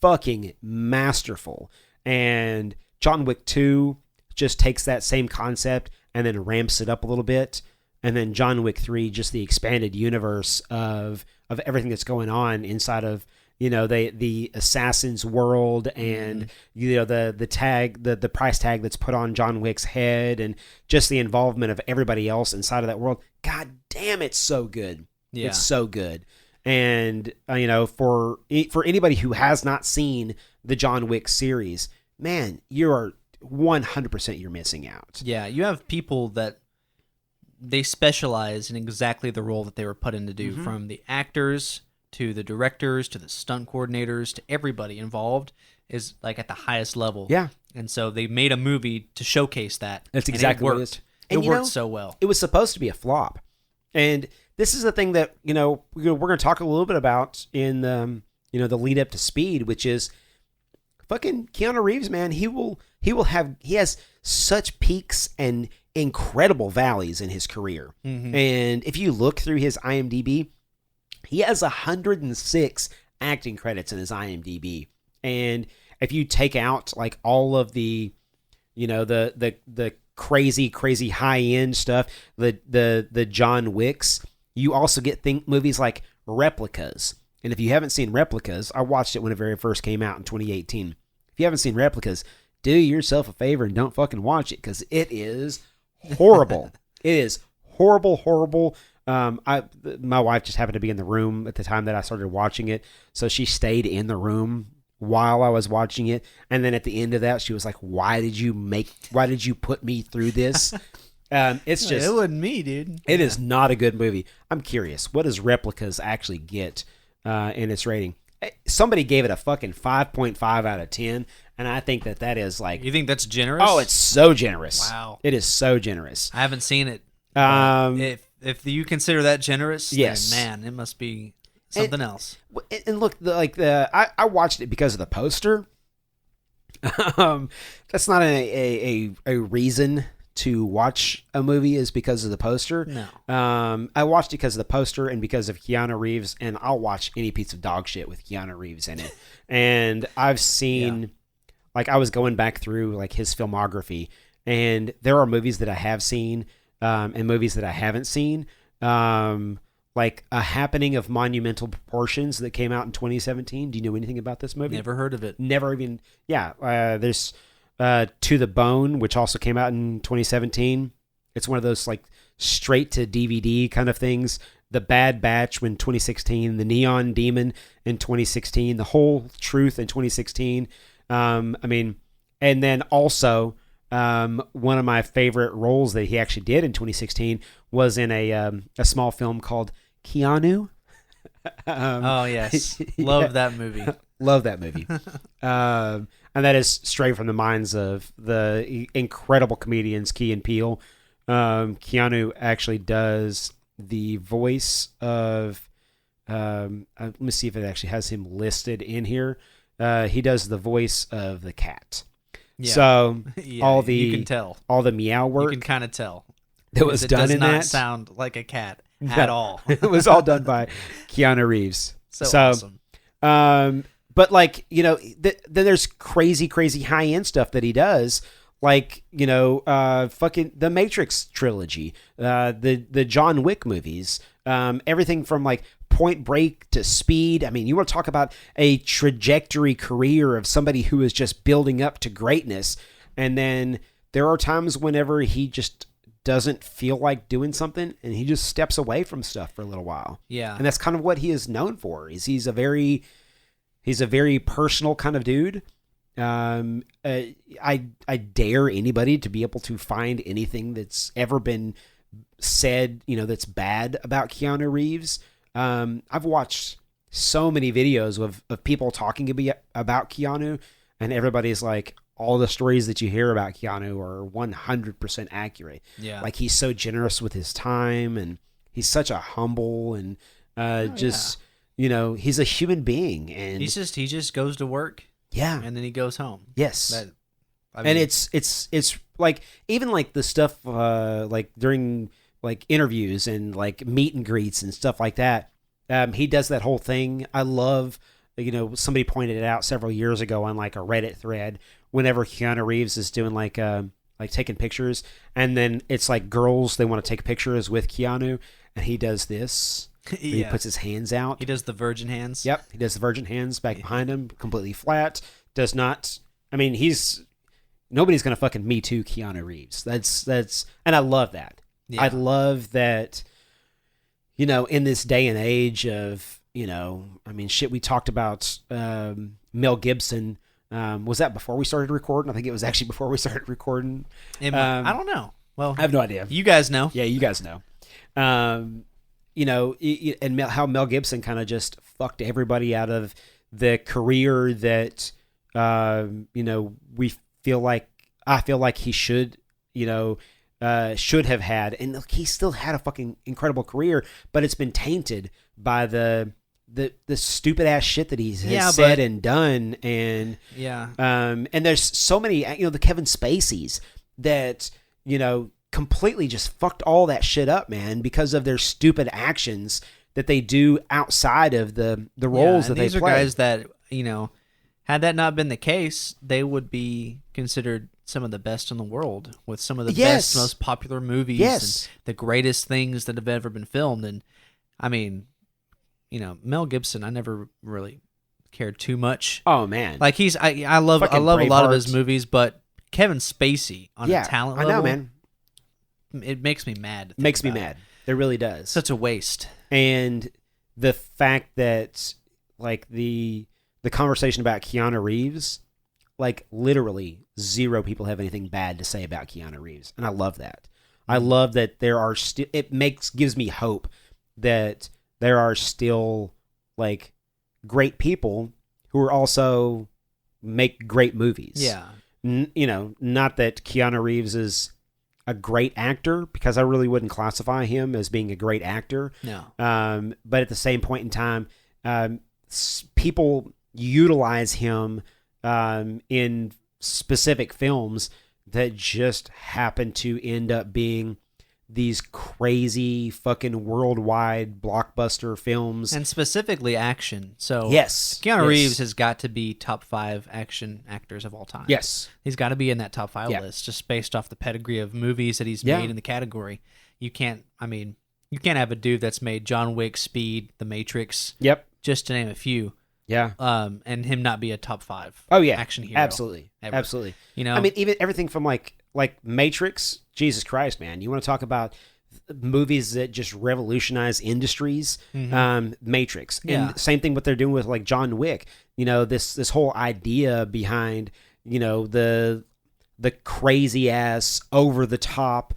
fucking masterful. And John Wick 2 just takes that same concept and then ramps it up a little bit. And then John Wick 3, just the expanded universe of everything that's going on inside of, the assassin's world, and the price tag that's put on John Wick's head, and just the involvement of everybody else inside of that world. God damn, it's so good. Yeah. It's so good. And for anybody who has not seen the John Wick series, man, you are 100% you're missing out. Yeah, you have people that they specialize in exactly the role that they were put in to do, from the actors to the directors to the stunt coordinators to everybody involved is like at the highest level. Yeah. And so they made a movie to showcase that. That's exactly what it is. It worked so well. It was supposed to be a flop. And this is the thing that, we're going to talk a little bit about in the lead up to Speed, which is fucking Keanu Reeves, man. He has such peaks and incredible valleys in his career. And if you look through his IMDb, he has 106 acting credits in his IMDb. And if you take out like all of the the crazy high end stuff, the John Wicks, you also get movies like Replicas. And if you haven't seen Replicas, I watched it when it very first came out in 2018. If you haven't seen Replicas, do yourself a favor and don't fucking watch it, because it is horrible. It is horrible. My wife just happened to be in the room at the time that I started watching it, so she stayed in the room while I was watching it. And then at the end of that, she was like, "Why did you put me through this?" It's just, it wasn't me, dude. It is not a good movie. I'm curious, what does Replicas actually get in its rating? Somebody gave it a fucking 5.5 out of 10, and I think that is like... You think that's generous? Oh, it's so generous. Wow. It is so generous. I haven't seen it. If you consider that generous, yes, then, man, it must be something else. And look, I watched it because of the poster. That's not a reason to watch a movie, is because of the poster. No. I watched it because of the poster and because of Keanu Reeves, and I'll watch any piece of dog shit with Keanu Reeves in it. And I've seen, I was going back through his filmography, and there are movies that I have seen and movies that I haven't seen. Like A Happening of Monumental Proportions that came out in 2017. Do you know anything about this movie? Never heard of it. Never even. Yeah. There's To the Bone, which also came out in 2017. It's one of those straight to DVD kind of things. The Bad Batch in 2016. The Neon Demon in 2016. The Whole Truth in 2016. And then also one of my favorite roles that he actually did in 2016 was in a small film called Keanu. Oh yes, love that movie. Love that movie. And that is straight from the minds of the incredible comedians Key and Peele. Keanu actually does the voice of. Let me see if it actually has him listed in here. He does the voice of the cat. Yeah. So you can tell all the meow work. You can kind of tell that was done in that. It does not sound like a cat at all. It was all done by Keanu Reeves. So awesome. But then there's crazy high end stuff that he does, fucking the Matrix trilogy, the John Wick movies, everything from Point Break to Speed. I mean, you want to talk about a trajectory career of somebody who is just building up to greatness, and then there are times whenever he just doesn't feel like doing something and he just steps away from stuff for a little while. Yeah. And that's kind of what he is known for. He's a very personal kind of dude. I dare anybody to be able to find anything that's ever been said, that's bad about Keanu Reeves. I've watched so many videos of people talking about Keanu, and everybody's like, all the stories that you hear about Keanu are 100% accurate. Yeah. He's so generous with his time, and he's such a humble and he's a human being, and he just goes to work. Yeah. And then he goes home. Yes. And it's even the stuff during interviews and meet and greets and stuff like that. He does that whole thing. I love, somebody pointed it out several years ago on a Reddit thread, whenever Keanu Reeves is doing a like taking pictures, and then it's like girls, they want to take pictures with Keanu, and he does this. He puts his hands out. He does the virgin hands. Yep, he does the virgin hands back behind him, completely flat. Does not. I mean, nobody's gonna fucking Me Too Keanu Reeves. That's, and I love that. Yeah. I love that. In this day and age of, I mean, shit. We talked about Mel Gibson. Was that before we started recording? I think it was actually before we started recording. I don't know. Well, I have no idea. You guys know. Yeah, you guys know. And how Mel Gibson kind of just fucked everybody out of the career that, I feel like he should have had. And look, he still had a fucking incredible career, but it's been tainted by the stupid ass shit that he's said and done. And, and there's so many, the Kevin Spaceys that, completely just fucked all that shit up, man, because of their stupid actions that they do outside of the roles that they play. These are guys that, had that not been the case, they would be considered some of the best in the world with some of the best, most popular movies and the greatest things that have ever been filmed. And I mean, Mel Gibson, I never really cared too much. Oh man. Like I love a lot of his movies, but Kevin Spacey on a talent level. I know, man. It makes me mad. Makes me mad. It really does. Such a waste. And the fact that, like, the conversation about Keanu Reeves, like, literally zero people have anything bad to say about Keanu Reeves, and I love that. I love that there are still. Gives me hope that there are still, like, great people who are also make great movies. Yeah. Not that Keanu Reeves is a great actor, because I really wouldn't classify him as being a great actor. No. But at the same point in time, people utilize him in specific films that just happen to end up being these crazy fucking worldwide blockbuster films, and specifically action. So Keanu Reeves has got to be top 5 action actors of all time. Yes, he's got to be in that top 5 list, just based off the pedigree of movies that he's made in the category. You can't have a dude that's made John Wick, Speed, The Matrix. Yep, just to name a few. Yeah. And him not be a top 5. Oh yeah, action hero. Absolutely, ever. Absolutely. I mean, even everything from like Matrix. Jesus Christ, man! You want to talk about movies that just revolutionize industries? Matrix, and same thing what they're doing with like John Wick. This whole idea behind the crazy ass, over the top,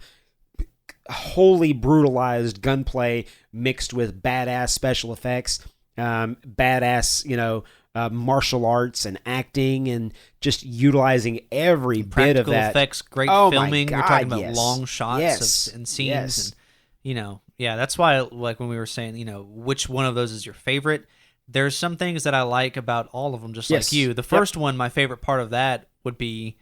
wholly brutalized gunplay mixed with badass special effects, badass martial arts and acting, and just utilizing every bit of that. Practical effects, great filming. God, we're talking about long shots and scenes, and that's why, like, when we were saying, which one of those is your favorite? There's some things that I like about all of them, just like you. The first one, my favorite part of that would be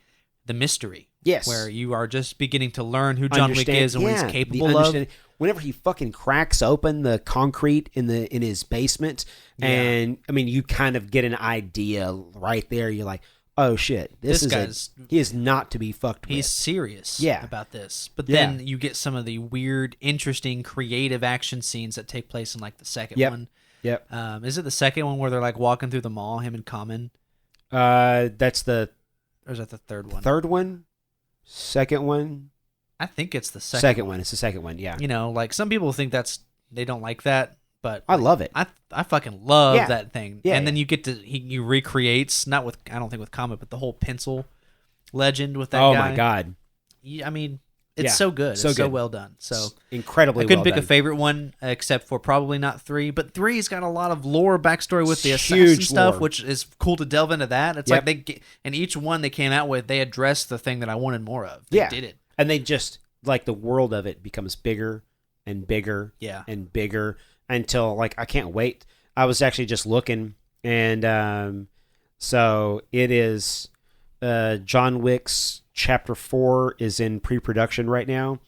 the mystery. Yes, where you are just beginning to learn who John Wick is and what he's capable of. Whenever he fucking cracks open the concrete in his basement, and I mean, you kind of get an idea right there. You're like, oh shit, he is not to be fucked with. He's serious about this. But then you get some of the weird, interesting, creative action scenes that take place in like the second one. Yep. Is it the second one where they're like walking through the mall, him and Common? That's the. Or is that the third one? Third one, second one. I think it's the second one. It's the second one, yeah. Like, some people think they don't like that, but I love it. I fucking love that thing. Yeah, and then you get to he recreates, not with, I don't think with Comet, but the whole pencil legend with that guy. Oh my god. I mean, it's so good. It's so well done. So incredibly well done. I couldn't pick a favorite one, except for probably not 3, but 3's got a lot of lore backstory with the assassin stuff, which is cool to delve into that. It's like and each one they came out with, they addressed the thing that I wanted more of. They did it. And they just, like, the world of it becomes bigger and bigger and bigger until, like, I can't wait. I was actually just looking, and so it is John Wick's Chapter 4 is in pre-production right now.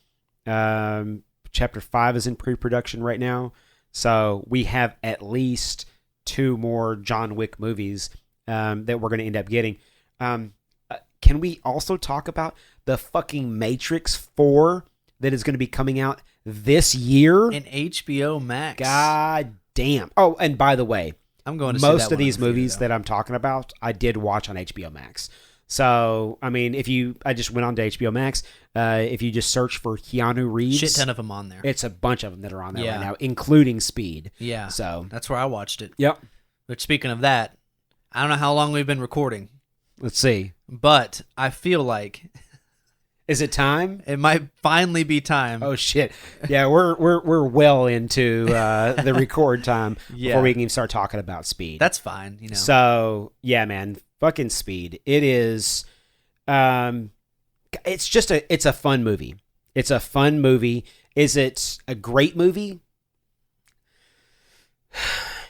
Chapter 5 is in pre-production right now. So we have at least 2 more John Wick movies that we're going to end up getting. Can we also talk about the fucking Matrix 4 that is going to be coming out this year. And HBO Max. God damn. Oh, and by the way, I'm going to most of these movies that I'm talking about, I did watch on HBO Max. So, I mean, I just went on to HBO Max. If you just search for Keanu Reeves, shit ton of them on there. It's a bunch of them that are on there right now, including Speed. Yeah. So that's where I watched it. Yep. But speaking of that, I don't know how long we've been recording. Let's see. But I feel like is it time? It might finally be time. Oh shit! Yeah, we're well into the record time before we can even start talking about Speed. That's fine, you know. So yeah, man, fucking Speed. It is. It's a fun movie. It's a fun movie. Is it a great movie?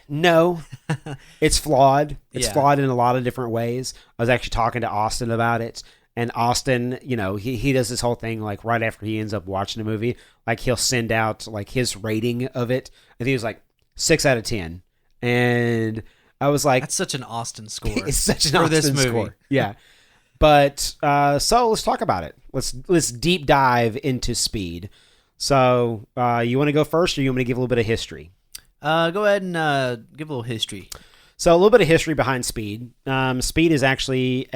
No, it's flawed. It's flawed in a lot of different ways. I was actually talking to Austin about it. And Austin, you know, he does this whole thing, like, right after he ends up watching the movie, like, he'll send out, like, his rating of it. I think it was, like, 6 out of 10. And I was like... That's such an Austin score. It's such an Austin score. Yeah. But, so let's talk about it. Let's deep dive into Speed. So, you want to go first, or you want me to give a little bit of history? Go ahead and give a little history. So, a little bit of history behind Speed. Speed is actually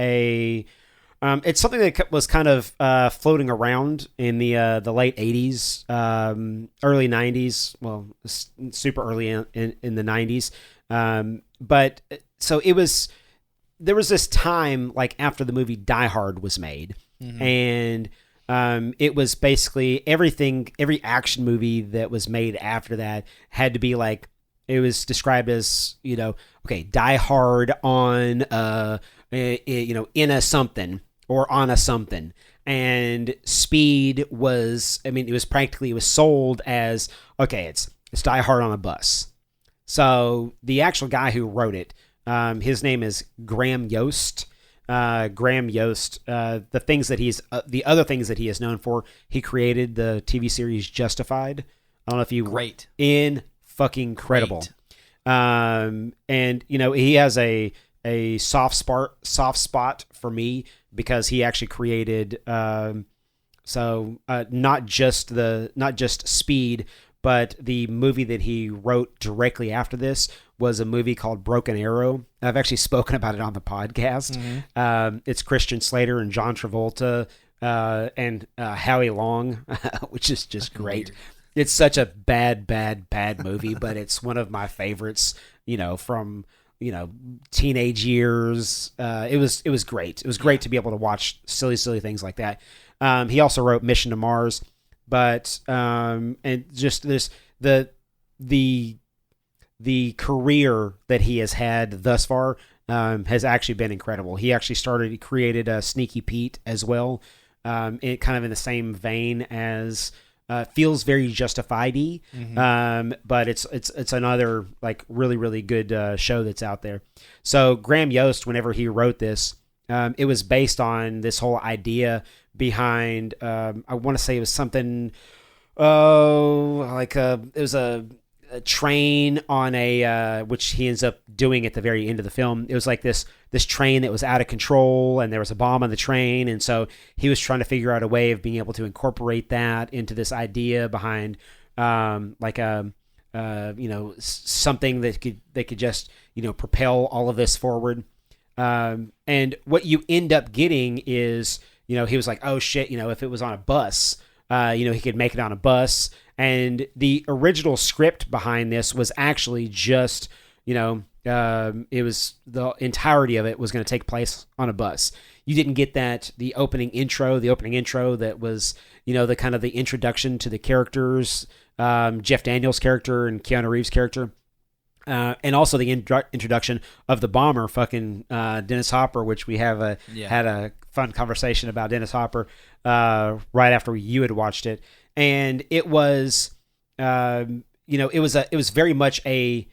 it's something that was kind of floating around in the late 80s, early 90s, well, super early in the 90s. But so there was this time, like, after the movie Die Hard was made, and it was basically every action movie that was made after that had to be like, it was described as, you know, okay, Die Hard on, you know, in a something. Or on a something. And Speed was, I mean, it was sold as, okay, it's Die Hard on a bus. So the actual guy who wrote it, his name is Graham Yost. Graham Yost, the other things that he is known for, he created the TV series Justified. I don't know if you... Great. Fucking incredible. And, you know, he has a soft spot for me, because he actually created not just Speed, but the movie that he wrote directly after this was a movie called Broken Arrow. I've actually spoken about it on the podcast. It's Christian Slater and John Travolta and Howie Long, which is just great. Weird. It's such a bad movie, but it's one of my favorites, you know, from... you know, teenage years. It was great. It was great to be able to watch silly things like that. He also wrote Mission to Mars, but and just this the career that he has had thus far has actually been incredible. He actually created Sneaky Pete as well. It kind of in the same vein as. Feels very Justified-y, but it's another, like, really good show that's out there. So Graham Yost, whenever he wrote this, it was based on this whole idea behind. I want to say it was something. It was a train on which he ends up doing at the very end of the film. It was like this train that was out of control, and there was a bomb on the train, and so he was trying to figure out a way of being able to incorporate that into this idea behind you know, something that could just, you know, propel all of this forward. And what you end up getting is, you know, he was like, oh shit, you know, if it was on a bus, you know, he could make it on a bus. And the original script behind this was actually just, you know, it was the entirety of it was going to take place on a bus. You didn't get the opening intro that was, you know, the kind of the introduction to the characters, Jeff Daniels' character and Keanu Reeves' character. And also the introduction of the bomber, fucking Dennis Hopper, which we have had a fun conversation about Dennis Hopper right after you had watched it. And it was, you know, it was very much a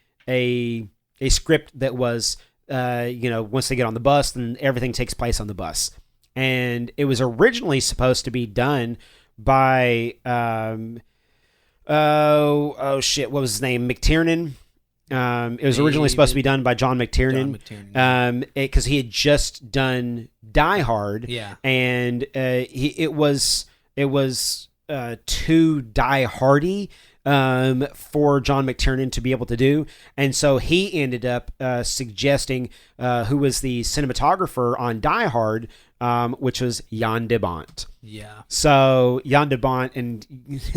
script that was, you know, once they get on the bus, then everything takes place on the bus. And it was originally supposed to be done by, what was his name? McTiernan. It was originally supposed to be done by John McTiernan, because he had just done Die Hard, and it was too Die Hardy for John McTiernan to be able to do, and so he ended up suggesting who was the cinematographer on Die Hard, which was Jan de Bont. Yeah. So Jan de Bont and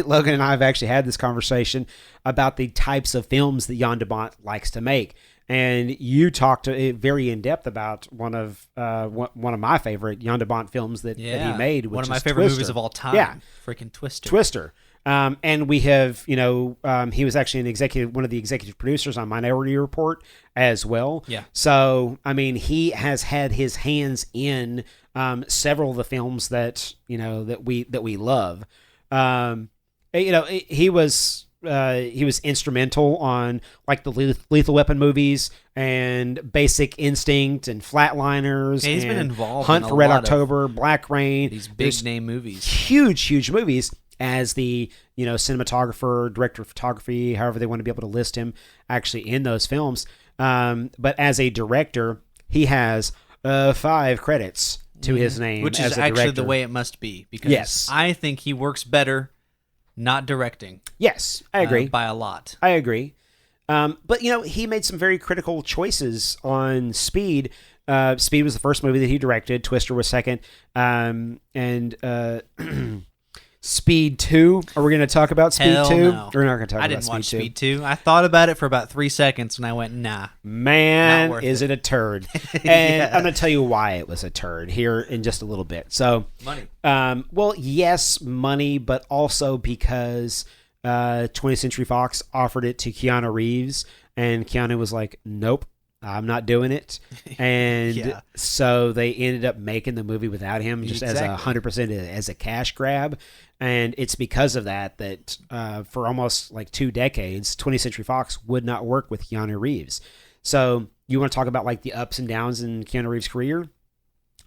Logan and I have actually had this conversation about the types of films that Jan de Bont likes to make. And you talked very in depth about one of my favorite Jan de Bont films that he made, which one of my is favorite Twister. movies of all time. Yeah, freaking Twister. Twister. And we have, he was actually one of the executive producers on Minority Report as well. Yeah. So I mean, he has had his hands in several of the films that we love. He was instrumental on like the Lethal Weapon movies and Basic Instinct and Flatliners. Yeah, he's been involved Hunt in for Red October, Black Rain. These big name movies, huge movies. As the cinematographer, director of photography, however they want to be able to list him, actually in those films. But as a director, he has 5 credits to his name, which as is a actually director. the way it must be. Because I think he works better not directing. Yes, I agree. By a lot. I agree. But he made some very critical choices on Speed. Speed was the first movie that he directed. Twister was second. And Speed 2. Are we going to talk about Speed 2? No. We're not going to talk about Speed 2. I didn't watch Speed 2. I thought about it for about 3 seconds, and I went, nah. Man, is it a turd. And I'm going to tell you why it was a turd here in just a little bit. So, money. Well, yes, money, but also because 20th Century Fox offered it to Keanu Reeves, and Keanu was like, nope. I'm not doing it. And so they ended up making the movie without him just as 100% as a cash grab. And it's because of that for almost like 2 decades, 20th Century Fox would not work with Keanu Reeves. So you want to talk about like the ups and downs in Keanu Reeves' career?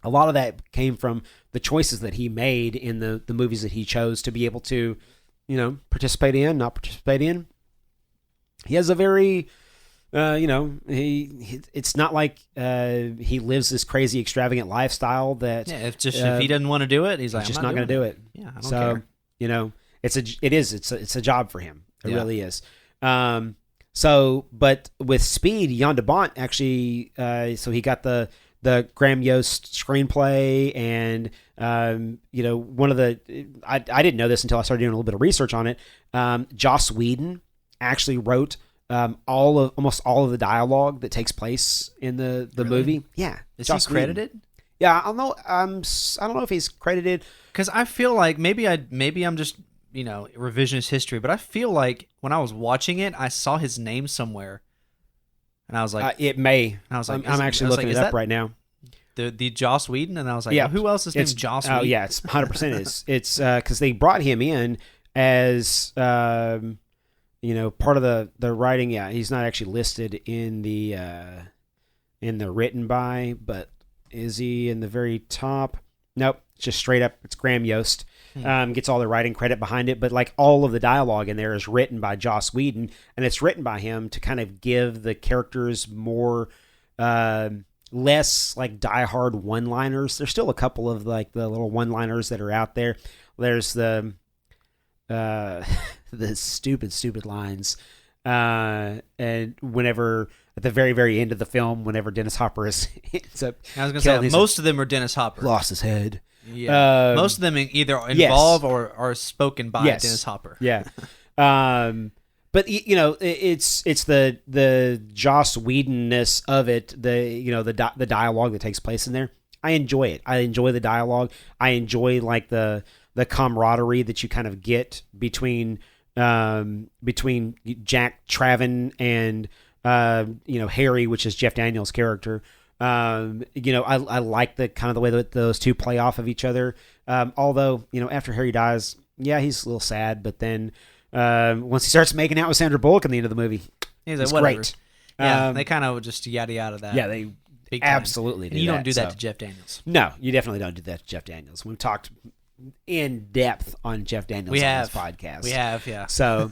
A lot of that came from the choices that he made in the movies that he chose to be able to, participate in, not participate in. He has a very... it's not like he lives this crazy extravagant lifestyle that if he doesn't want to do it, he's like, just not going to do it. Yeah, I don't care. It's a job for him. It really is. But with Speed, Jan de Bont actually, so he got the Graham Yost screenplay, and one of the I didn't know this until I started doing a little bit of research on it. Joss Whedon actually wrote almost all of the dialogue that takes place in the movie. Yeah. Is he credited? Whedon. Yeah, I don't know. I don't know if he's credited, because I feel like maybe I'm just revisionist history, but I feel like when I was watching it, I saw his name somewhere, and I was like, it may. I was like, I'm actually looking it up right now. The Joss Whedon, and I was like, who else is named Joss Whedon? Oh yeah, it's 100% it's because they brought him in as part of the writing. Yeah, he's not actually listed in the written by, but is he in the very top? Nope, it's just straight up. It's Graham Yost. Gets all the writing credit behind it, but like all of the dialogue in there is written by Joss Whedon, and it's written by him to kind of give the characters more, less like die-hard one-liners. There's still a couple of like the little one-liners that are out there. There's the stupid lines, and whenever at the very, very end of the film, whenever Dennis Hopper ends up, I was going to say most of them are Dennis Hopper. Lost his head. Yeah, most of them either involve or are spoken by Dennis Hopper. Yeah, but it's the Joss Whedon-ness of it. The dialogue that takes place in there. I enjoy it. I enjoy the dialogue. I enjoy like the camaraderie that you kind of get between Jack Traven and Harry, which is Jeff Daniels' character. I like the kind of the way that those two play off of each other. Although after Harry dies, he's a little sad, but then once he starts making out with Sandra Bullock in the end of the movie, he's like, it's whatever. Great. Yeah, they kind of just yada yada that. Yeah, they absolutely do. You don't do that to Jeff Daniels. No, you definitely don't do that to Jeff Daniels. We've talked in depth on Jeff Daniels on this podcast. We have, yeah. So,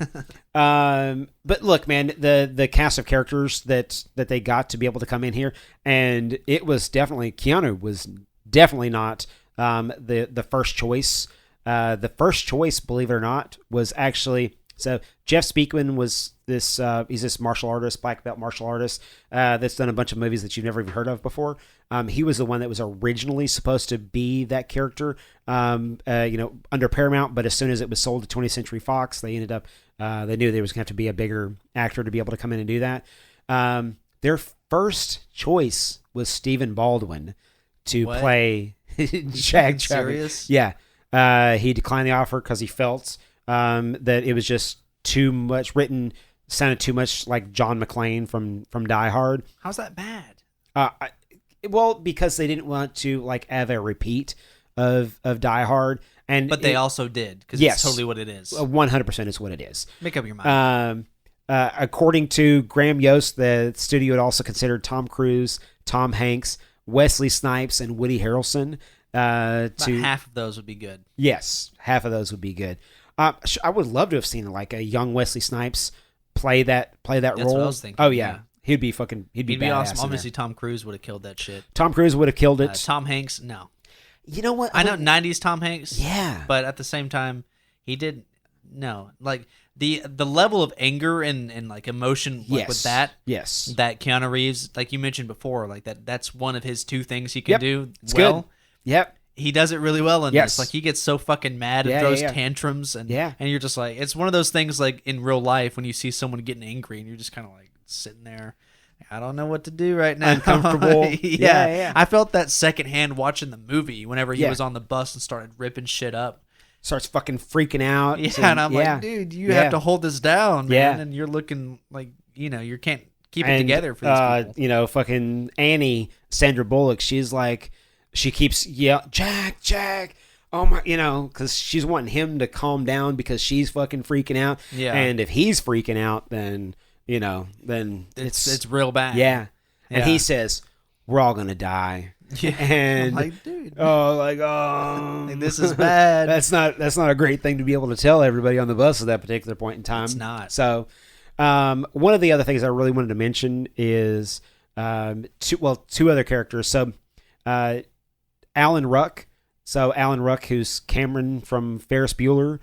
but look, man, the cast of characters that they got to be able to come in here, and it was definitely Keanu was definitely not the first choice. The first choice, believe it or not, was actually Jeff Speakman was this. He's this martial artist, black belt martial artist that's done a bunch of movies that you've never even heard of before. He was the one that was originally supposed to be that character, under Paramount. But as soon as it was sold to 20th Century Fox, they ended up they knew there was going to have to be a bigger actor to be able to come in and do that. Their first choice was Stephen Baldwin to play Jack Serious? Yeah. He declined the offer because he felt that it was just too much written, sounded too much like John McClane from Die Hard. How's that bad? Well, because they didn't want to have a repeat of Die Hard, but they also did, because it's totally what it is. 100% is what it is. Make up your mind. According to Graham Yost, the studio had also considered Tom Cruise, Tom Hanks, Wesley Snipes, and Woody Harrelson. About half of those would be good. Yes, half of those would be good. I would love to have seen a young Wesley Snipes play that role. That's what I was thinking. Oh yeah. He'd be awesome. Obviously, Tom Cruise would have killed that shit. Tom Cruise would have killed it. Tom Hanks, no. You know what? I know 90s Tom Hanks. Yeah. But at the same time, he did no. The level of anger and emotion with that. Yes. That Keanu Reeves, like you mentioned before, that's one of his two things he can do it's well. Good. Yep. He does it really well in this. He gets so fucking mad and throws tantrums, and you're just it's one of those things in real life when you see someone getting angry and you're just kind of sitting there. I don't know what to do right now. Uncomfortable. yeah. I felt that secondhand watching the movie whenever he was on the bus and started ripping shit up. Starts fucking freaking out. Yeah, and I'm like, dude, you have to hold this down, man. And you're looking you can't keep it together for these people. Fucking Annie, Sandra Bullock, she keeps yelling, Jack, oh my, because she's wanting him to calm down because she's fucking freaking out. Yeah. And if he's freaking out, then, then it's real bad. Yeah. And he says, we're all going to die. Yeah. And I'm like, dude. This is bad. That's not a great thing to be able to tell everybody on the bus at that particular point in time. It's not. So, one of the other things I really wanted to mention is, two other characters. So, Alan Ruck. So Alan Ruck, who's Cameron from Ferris Bueller,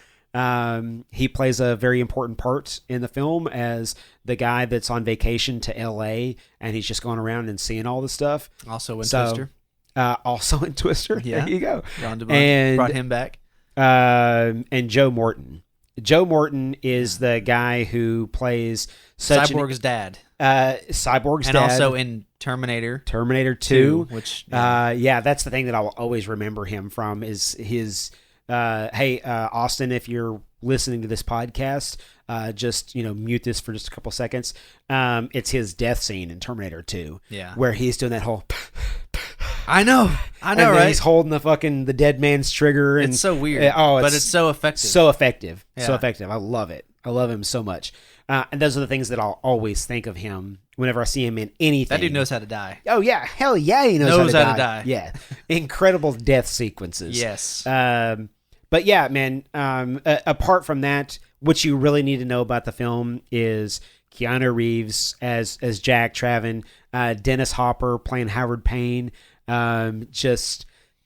he plays a very important part in the film as the guy that's on vacation to L.A. and he's just going around and seeing all the stuff. Also in Twister. Also in Twister. Yeah. There you go. Ron DeVore brought him back. And Joe Morton. Joe Morton is the guy who plays Cyborg's dad. Cyborg's and dad. And also in Terminator 2. Which that's the thing that I'll always remember him from is his hey, Austin, if you're listening to this podcast, just mute this for just a couple seconds. It's his death scene in Terminator 2. Yeah. Where he's doing that whole I know, right? He's holding the dead man's trigger, and it's so weird. But it's so effective. So effective. Yeah. So effective. I love it. I love him so much. And those are the things that I'll always think of him whenever I see him in anything. That dude knows how to die. Oh yeah, hell yeah, he knows how to die. Yeah, yeah, incredible death sequences. Yes. But yeah, man. Apart from that, what you really need to know about the film is Keanu Reeves as Jack Traven, Dennis Hopper playing Howard Payne.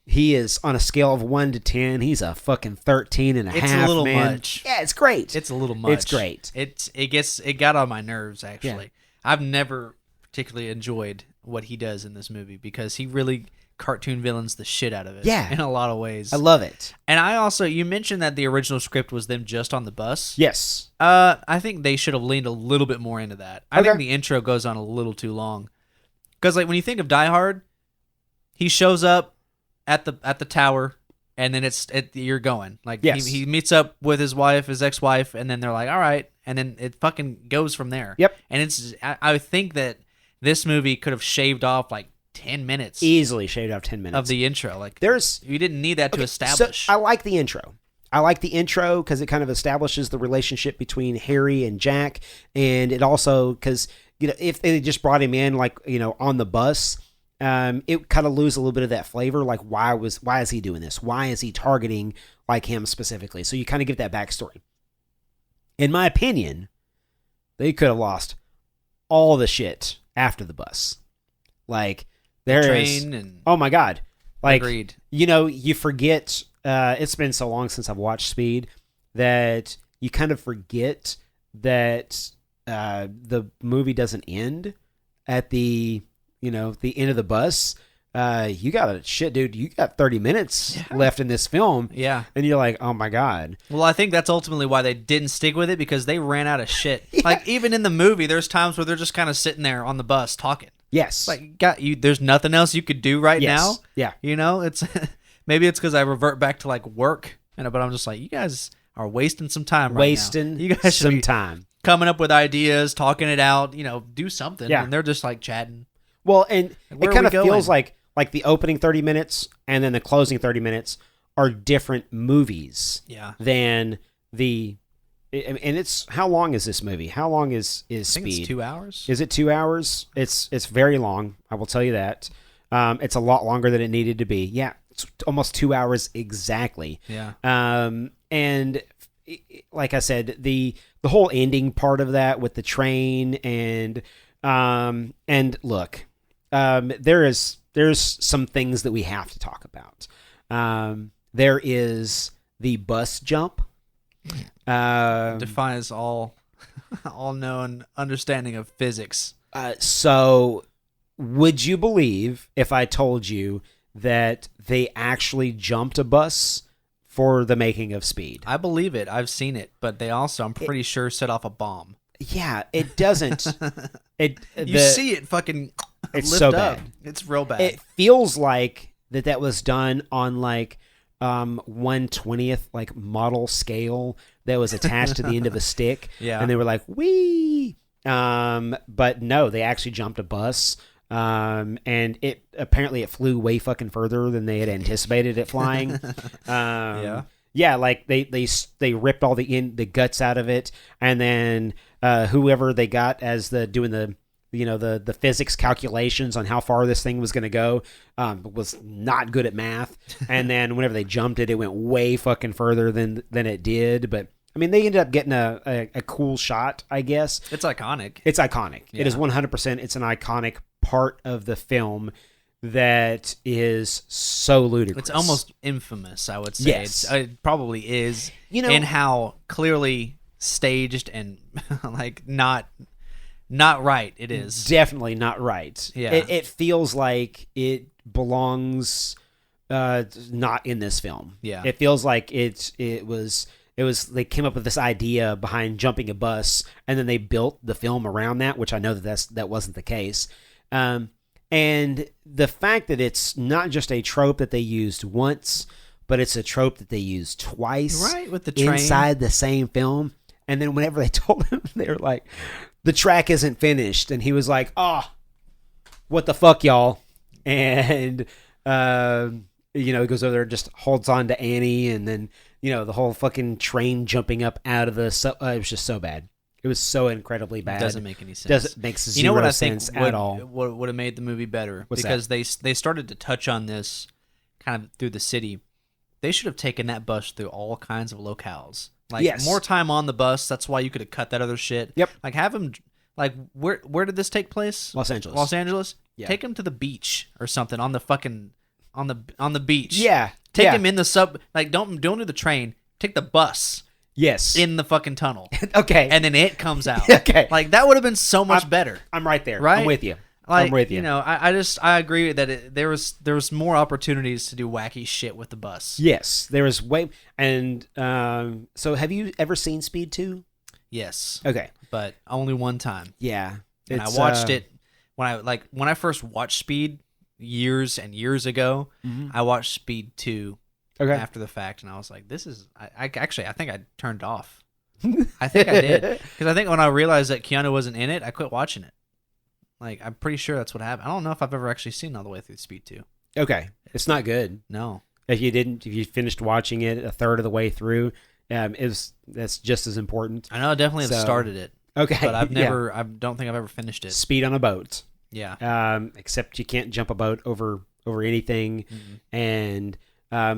He is on a scale of 1 to 10. He's a fucking 13 and a half. It's a little man. much. Yeah, it's great. It's a little much. It's great. It got on my nerves actually. Yeah. I've never particularly enjoyed what he does in this movie because he really cartoon villains the shit out of it. Yeah. In a lot of ways. I love it. And you mentioned that the original script was them just on the bus. Yes. I think they should have leaned a little bit more into that. I think the intro goes on a little too long. Because when you think of Die Hard, he shows up at the tower, and then you're going. Yes. He meets up with his ex-wife, and then they're like, all right, and then it fucking goes from there. Yep. And I think that this movie could have shaved off 10 minutes. Easily shaved off 10 minutes. Of the intro. You didn't need that to establish. So I like the intro. Because it kind of establishes the relationship between Harry and Jack, and it also, because, if they just brought him in, on the bus, it kind of lose a little bit of that flavor. Why is he doing this? Why is he targeting like him specifically. So you kind of get that backstory. In my opinion, they could have lost all the shit after the bus. Like, there is... oh my God. Like, agreed. You know, you forget... it's been so long since I've watched Speed that you kind of forget that the movie doesn't end at the end of the bus. You got dude. You got 30 minutes left in this film. Yeah. And you're like, oh my God. Well, I think that's ultimately why they didn't stick with it, because they ran out of shit. Yeah. Like, even in the movie, there's times where they're just kind of sitting there on the bus talking. Yes. Like, there's nothing else you could do now. Yeah. You know, it's maybe it's because I revert back to like work, but I'm just like, you guys are wasting some time right now. You guys should be time coming up with ideas, talking it out, do something. Yeah. And they're just like chatting. Well, and it kind of feels like the opening 30 minutes and then the closing 30 minutes are different movies. Yeah. Than and it's, how long is this movie? How long is Speed? I think it's 2 hours. Is it 2 hours? It's very long. I will tell you that. It's a lot longer than it needed to be. Yeah. It's almost 2 hours exactly. Yeah. And like I said, the whole ending part of that with the train and look, there's some things that we have to talk about. There is the bus jump. Defies all known understanding of physics. So would you believe if I told you that they actually jumped a bus for the making of Speed? I believe it. I've seen it, but they also, I'm pretty sure, set off a bomb. Yeah, it doesn't. You see it fucking it's lift so up. bad. It's real bad. It feels like that was done on like 1/20th like model scale that was attached to the end of a stick. Yeah. And they were like, wee. But no, they actually jumped a bus. And it flew way fucking further than they had anticipated it flying. Yeah, like they ripped all the guts out of it, and then whoever they got as doing the physics calculations on how far this thing was going to go was not good at math, and then whenever they jumped it, it went way fucking further than it did. But I mean, they ended up getting a cool shot, I guess. It's iconic. It's iconic. Yeah. It is 100%. It's an iconic part of the film that is so ludicrous. It's almost infamous, I would say. Yes. It probably is. In how clearly staged and like not right it is. Definitely not right. Yeah. It feels like it belongs not in this film. Yeah. It feels like it was they came up with this idea behind jumping a bus, and then they built the film around that, which I know that wasn't the case. And the fact that it's not just a trope that they used once, but it's a trope that they used twice, right, with the train inside the same film. And then whenever they told him, they were like, the track isn't finished. And he was like, oh, what the fuck, y'all? And, he goes over there and just holds on to Annie. And then, the whole fucking train jumping up out of it was just so bad. It was so incredibly bad. It doesn't make any sense. Doesn't make zero sense at all. What would have made the movie better? What's because that? they started to touch on this kind of through the city. They should have taken that bus through all kinds of locales. Like, yes. More time on the bus. That's why you could have cut that other shit. Yep. Like, have him, like, where did this take place? Los Angeles. Los Angeles? Yeah. Take him to the beach or something on the fucking, on the beach. Yeah. Take him in the like, don't do the train. Take the bus. Yes. In the fucking tunnel. Okay. And then it comes out. Okay. Like, that would have been so much better. I'm right there. Right? I'm with you. Like, I'm with you. I agree that there was more opportunities to do wacky shit with the bus. Yes. There was way... And so have you ever seen Speed 2? Yes. Okay. But only one time. Yeah. And I watched it when I first watched Speed years and years ago. Mm-hmm. I watched Speed 2 okay. after the fact, and I was like, this is... I think I turned off. I think I did. Because I think when I realized that Keanu wasn't in it, I quit watching it. Like, I'm pretty sure that's what happened. I don't know if I've ever actually seen all the way through Speed 2. Okay. It's not good. No. If you finished watching it a third of the way through, that's just as important. I know I definitely have started it. Okay. But I've never, I don't think I've ever finished it. Speed on a boat. Yeah. Except you can't jump a boat over anything. Mm-hmm. And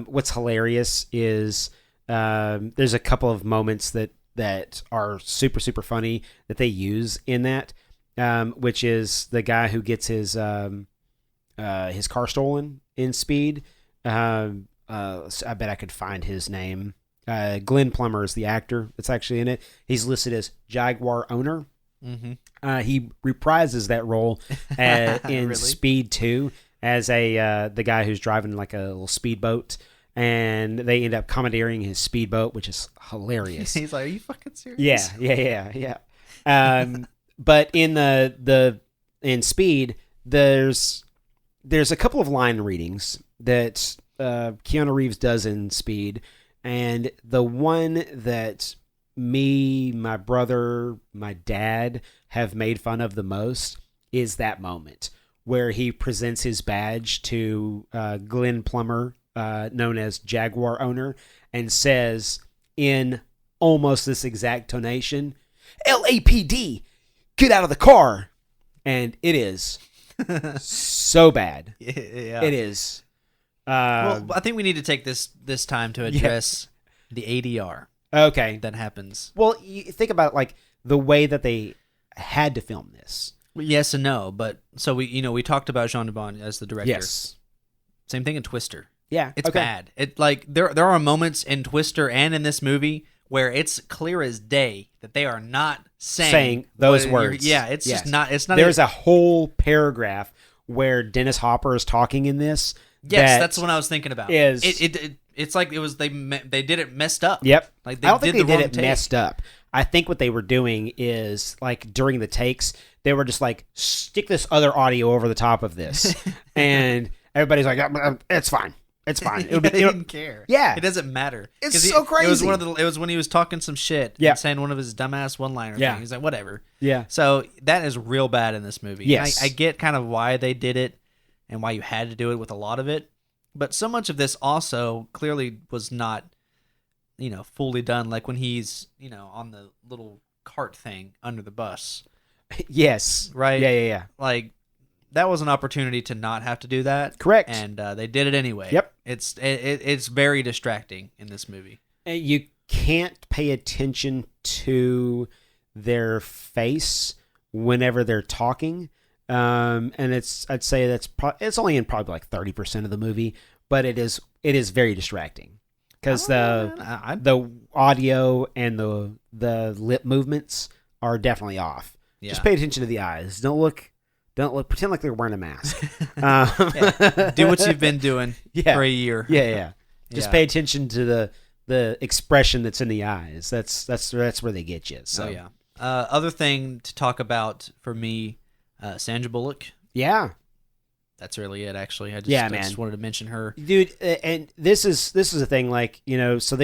what's hilarious is there's a couple of moments that are super, super funny that they use in that, which is the guy who gets his car stolen in Speed. I bet I could find his name. Glenn Plummer is the actor that's actually in it. He's listed as Jaguar owner. Mm-hmm. He reprises that role in really? Speed 2 as the guy who's driving like a little speedboat, and they end up commandeering his speedboat, which is hilarious. He's like, "Are you fucking serious?" Yeah. But in Speed, there's a couple of line readings that Keanu Reeves does in Speed, and the one that me, my brother, my dad have made fun of the most is that moment where he presents his badge to Glenn Plummer, known as Jaguar owner, and says in almost this exact tonation, "LAPD, get out of the car." And it is so bad. Yeah. It is. Well, I think we need to take this time to address the ADR. Okay. That happens. Well, you think about like the way that they had to film this. Yes and no, but so we talked about Jean Dubon as the director. Yes. Same thing in Twister. Yeah. It's bad. It like there are moments in Twister and in this movie where it's clear as day that they are not saying those words. Yeah, it's just not. It's not. There's a whole paragraph where Dennis Hopper is talking in this. Yes, that's what I was thinking about. It's like it was they did it messed up. Yep. Like I don't think they did it messed up. I think what they were doing is like during the takes, they were just like stick this other audio over the top of this, and everybody's like, "It's fine. It's fine." They didn't care. Yeah, it doesn't matter. It's so crazy. It was when he was talking some shit. Yeah. And saying one of his dumbass one-liner things. He's like, whatever. Yeah. So that is real bad in this movie. Yes. I get kind of why they did it and why you had to do it with a lot of it, but so much of this also clearly was not, fully done. Like when he's, on the little cart thing under the bus. Yes. Right. Yeah. Like. That was an opportunity to not have to do that. Correct. And they did it anyway. Yep. It's very distracting in this movie. You can't pay attention to their face whenever they're talking. And I'd say it's only in probably like 30% of the movie, but it is very distracting because the audio and the lip movements are definitely off. Yeah. Just pay attention to the eyes. Don't look. Pretend like they're wearing a mask. Do what you've been doing for a year. Yeah. Just pay attention to the expression that's in the eyes. That's where they get you. So. Oh yeah. Other thing to talk about for me, Sandra Bullock. Yeah. That's really it. Actually, I just wanted to mention her, dude. And this is a thing. Like so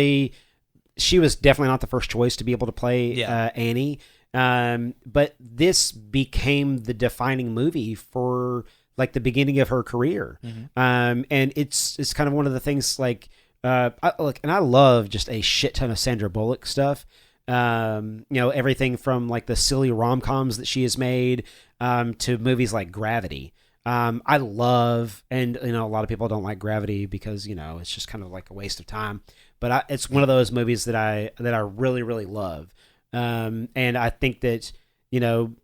she was definitely not the first choice to be able to play Annie. But this became the defining movie for like the beginning of her career. Mm-hmm. And it's kind of one of the things like, and I love just a shit ton of Sandra Bullock stuff. Everything from like the silly rom-coms that she has made, to movies like Gravity. I love, and a lot of people don't like Gravity because, it's just kind of like a waste of time, but it's one of those movies that I really, really love. And I think that,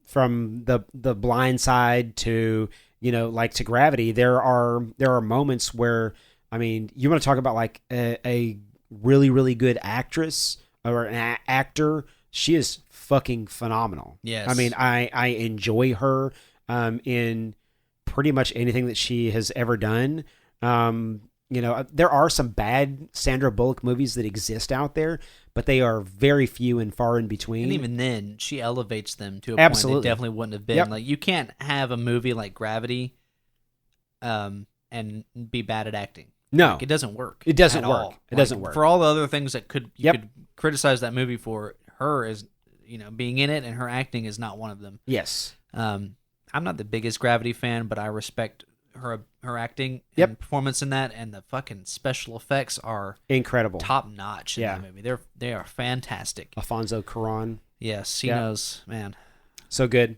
from the Blind Side to, like to Gravity, there are moments where, I mean, you want to talk about like a really, really good actress or an actor. She is fucking phenomenal. Yes. I mean, I enjoy her, in pretty much anything that she has ever done. There are some bad Sandra Bullock movies that exist out there, but they are very few and far in between. And even then, she elevates them to a point they definitely wouldn't have been. Yep. Like, you can't have a movie like Gravity and be bad at acting. No. Like, it doesn't work. It doesn't work. All. It doesn't work. For all the other things that you could criticize that movie for, her is, being in it and her acting is not one of them. Yes. I'm not the biggest Gravity fan, but I respect her acting and performance in that, and the fucking special effects are incredible, top notch in that movie. They are fantastic. Alfonso Cuarón, yes, he knows, man, so good.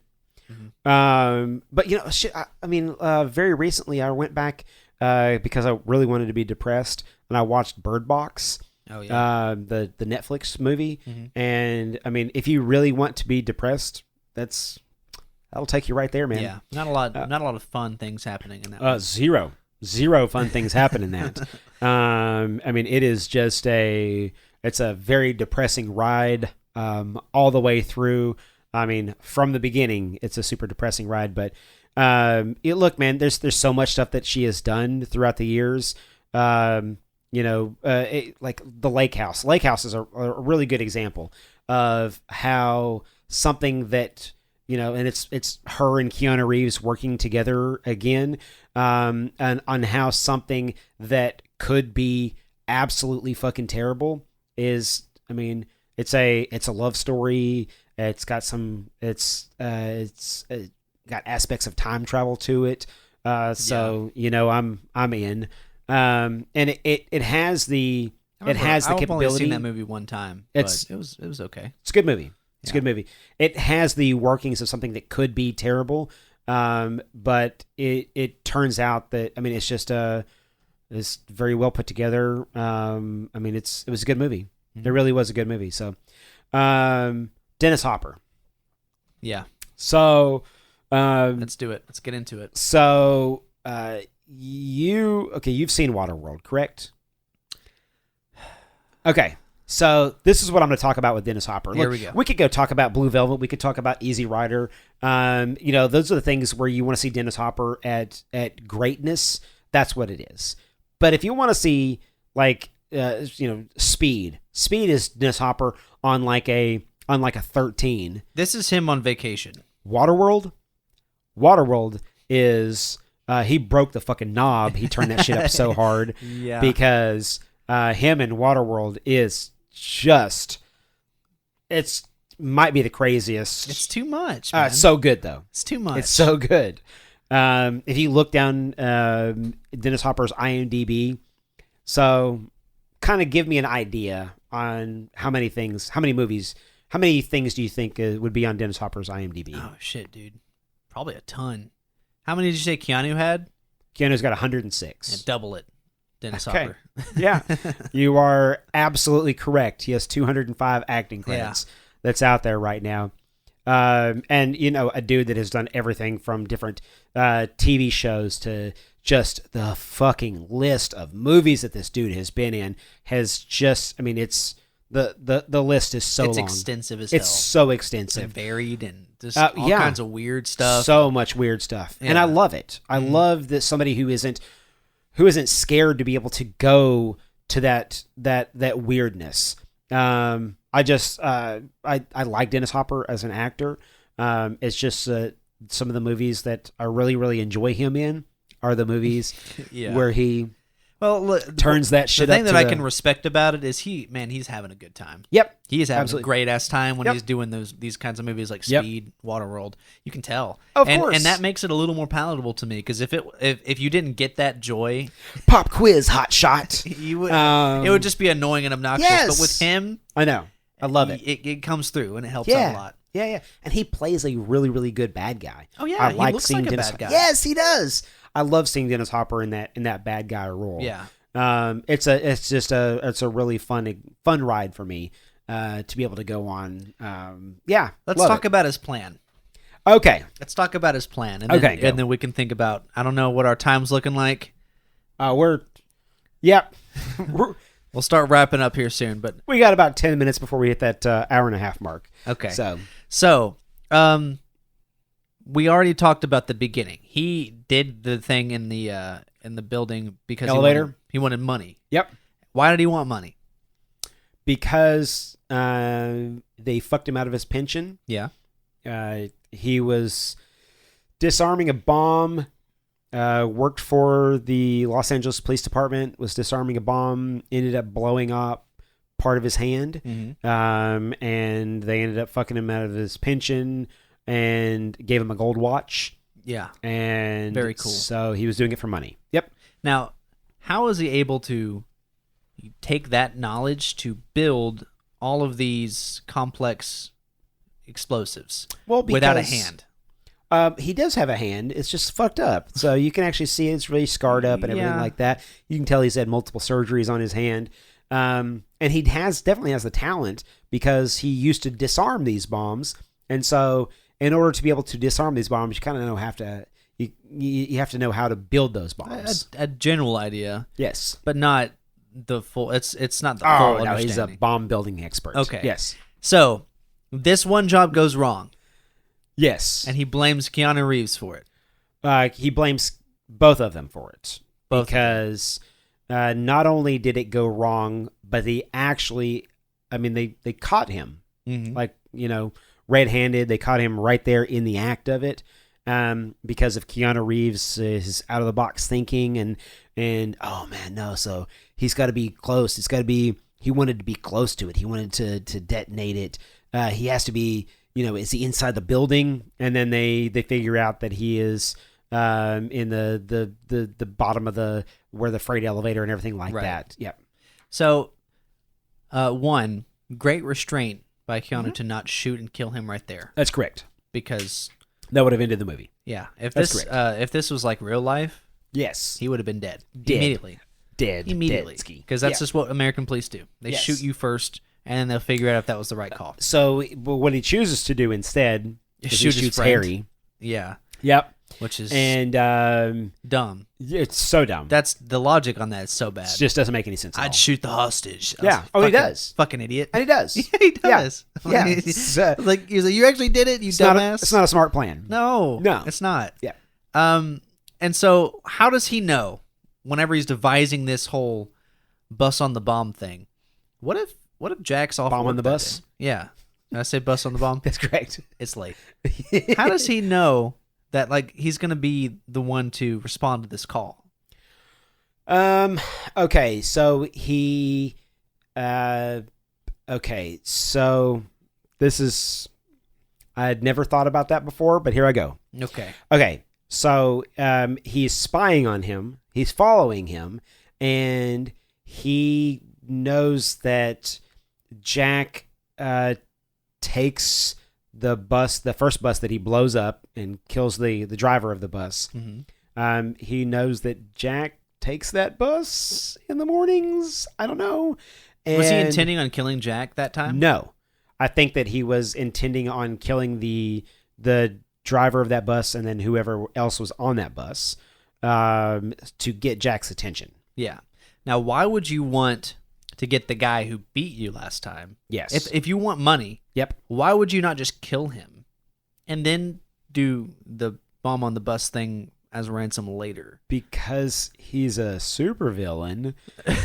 Mm-hmm. But shit. I mean, very recently I went back because I really wanted to be depressed, and I watched Bird Box. Oh yeah. The Netflix movie, and I mean, if you really want to be depressed, that'll take you right there, man. Yeah, not a lot of fun things happening in that. Zero fun things happen in that. I mean, it is just it's a very depressing ride all the way through. I mean, from the beginning, it's a super depressing ride. But look, man, there's so much stuff that she has done throughout the years. Like the Lake House. Lake House is a really good example of how something that, and it's her and Keanu Reeves working together again, and on how something that could be absolutely fucking terrible is, I mean, it's a love story. It's got got aspects of time travel to it. I'm in. And it has the capability. I've only seen that movie one time. But it was okay. It's a good movie. It's a good movie. It has the workings of something that could be terrible, but it turns out that, I mean, it's just it's very well put together. I mean, it was a good movie. Mm-hmm. It really was a good movie. So, Dennis Hopper. Yeah. So, let's do it. Let's get into it. So, you've seen Waterworld, correct? Okay, so this is what I'm going to talk about with Dennis Hopper. Here we go. We could go talk about Blue Velvet. We could talk about Easy Rider. Those are the things where you want to see Dennis Hopper at greatness. That's what it is. But if you want to see Speed is Dennis Hopper on like a 13. This is him on vacation. Waterworld is. He broke the fucking knob. He turned that shit up so hard. Yeah. Because him in Waterworld is just, might be the craziest. It's too much, man. So good, though. It's too much. It's so good. If you look down Dennis Hopper's IMDb, so kind of give me an idea on how many things do you think would be on Dennis Hopper's IMDb? Oh, shit, dude. Probably a ton. How many did you say Keanu had? Keanu's got 106. Yeah, double it. Dennis Hopper. Yeah. You are absolutely correct. He has 205 acting credits that's out there right now. And, a dude that has done everything from different TV shows to just the fucking list of movies that this dude has been in has just, I mean, it's... The list is so long. It's extensive as hell. It's so extensive. And varied and just all kinds of weird stuff. So much weird stuff. Yeah. And I love it. I love that somebody who isn't scared to be able to go to that weirdness. I like Dennis Hopper as an actor. It's just some of the movies that I really, really enjoy him in are the movies where he... Well, look, turns that shit up. The thing that I can respect about it is he's having a good time. Yep. He is having a great ass time when he's doing these kinds of movies like Speed, Waterworld. You can tell. Of course. And that makes it a little more palatable to me, because if you didn't get that joy, pop quiz, hot shot, you would it would just be annoying and obnoxious. Yes. But with him, I know. I love it. It comes through and it helps out a lot. Yeah. And he plays a really, really good bad guy. Oh yeah, I like looks seeing like Dennis. a bad guy. Yes, he does. I love seeing Dennis Hopper in that bad guy role. Yeah. It's a really fun ride for me to be able to go on. Let's talk about his plan. Okay. Let's talk about his plan. And then we can think about, I don't know what our time's looking like. We'll start wrapping up here soon, but we got about 10 minutes before we hit that hour and a half mark. Okay. So we already talked about the beginning. He did the thing in the building because elevator. He wanted money. Yep. Why did he want money? Because they fucked him out of his pension. Yeah. He was disarming a bomb. Worked for the Los Angeles Police Department. Was disarming a bomb. Ended up blowing up part of his hand. Mm-hmm. And they ended up fucking him out of his pension and gave him a gold watch. Yeah. And very cool. So he was doing it for money. Yep. Now, how is he able to take that knowledge to build all of these complex explosives without a hand? He does have a hand. It's just fucked up. So you can actually see it's really scarred up and everything like that. You can tell he's had multiple surgeries on his hand. And he definitely has the talent because he used to disarm these bombs. And so in order to be able to disarm these bombs, you kind of you have to know how to build those bombs. A general idea. Yes. But not the full. It's not the full understanding. He's a bomb building expert. Okay. Yes. So this one job goes wrong. Yes. And he blames Keanu Reeves for it. He blames both of them for it. Because not only did it go wrong, but they actually, they caught him. Mm-hmm. Red-handed. They caught him right there in the act of it. Because of Keanu Reeves' out-of-the-box thinking. And oh, man, no. So he's got to be close. He wanted to be close to it. He wanted to detonate it. He has to be... is he inside the building? And then they figure out that he is in the bottom of where the freight elevator and everything like that. Yep. So, one, great restraint by Keanu to not shoot and kill him right there. That's correct. Because that would have ended the movie. Yeah. If this was like real life, yes, he would have been dead immediately. Immediately. Because that's just what American police do. They shoot you first. And then they'll figure out if that was the right call. So what he chooses to do instead is he shoots Harry. Yeah. Yep. Which is dumb. It's so dumb. That's the logic on that is so bad. It just doesn't make any sense. I'd shoot the hostage. Yeah. He does. Fucking idiot. And he does. Yeah, he does. Yeah. He's like you actually did it, you dumbass. It's not a smart plan. No, it's not. Yeah. And so how does he know whenever he's devising this whole bus on the bomb thing? What if Jack's off bomb on the bus? Yeah. Did I say bus on the bomb? That's correct. It's late. How does he know that he's going to be the one to respond to this call? Okay, so he so this is I had never thought about that before, but here I go. Okay. So he's spying on him, he's following him, and he knows that Jack takes the first bus that he blows up and kills the driver of the bus. Mm-hmm. He knows that Jack takes that bus in the mornings. I don't know. Was he intending on killing Jack that time? No. I think that he was intending on killing the driver of that bus and then whoever else was on that bus to get Jack's attention. Yeah. Now, why would you want to get the guy who beat you last time? Yes. If you want money, why would you not just kill him and then do the bomb on the bus thing as ransom later? Because he's a supervillain,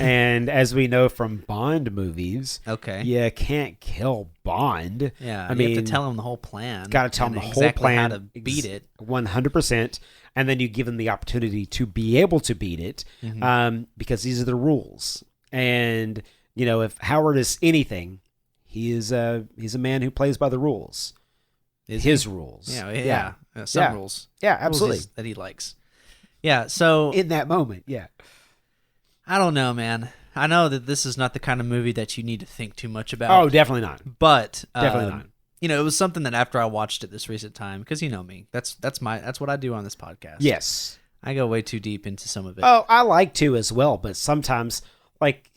and as we know from Bond movies, you can't kill Bond. Yeah, you have to tell him the whole plan. Got to tell him the whole plan, how to beat it 100%, and then you give him the opportunity to be able to beat it, because these are the rules. And if Howard is anything, he's a man who plays by the rules. His rules. Yeah. Some rules. Yeah, absolutely. Rules that he likes. Yeah, so... in that moment, yeah. I don't know, man. I know that this is not the kind of movie that you need to think too much about. Oh, definitely not. But... definitely not. It was something that after I watched it this recent time, because you know me, that's what I do on this podcast. Yes. I go way too deep into some of it. Oh, I like to as well, but sometimes,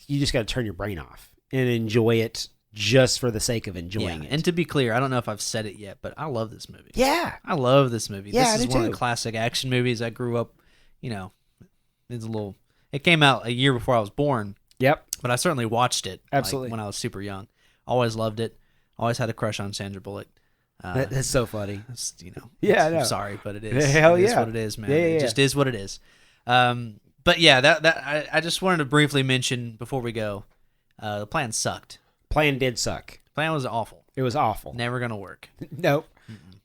you just got to turn your brain off and enjoy it just for the sake of enjoying it. And to be clear, I don't know if I've said it yet, but I love this movie. Yeah. I love this movie. Yeah, this is one of the classic action movies I grew up, it came out a year before I was born. Yep. But I certainly watched it absolutely when I was super young. Always loved it. Always had a crush on Sandra Bullock. That's so funny. Yeah, I know. I'm sorry, but it is. Hell it yeah. is what it is, man. It just is what it is. But yeah, I just wanted to briefly mention before we go, the plan sucked. Plan did suck. Plan was awful. It was awful. Never gonna work. Nope.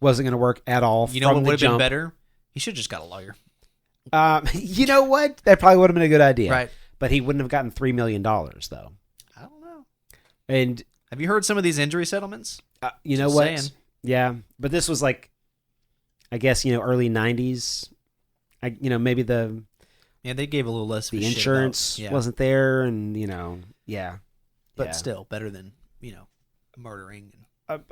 Wasn't gonna work at all. You know what would have been better? He should have just got a lawyer. You know what? That probably would have been a good idea. Right. But he wouldn't have gotten $3 million, though. I don't know. And have you heard some of these injury settlements? You know what? Saying. Yeah, but this was I guess early '90s. Maybe they gave a little less. The insurance wasn't there, and But still better than murdering.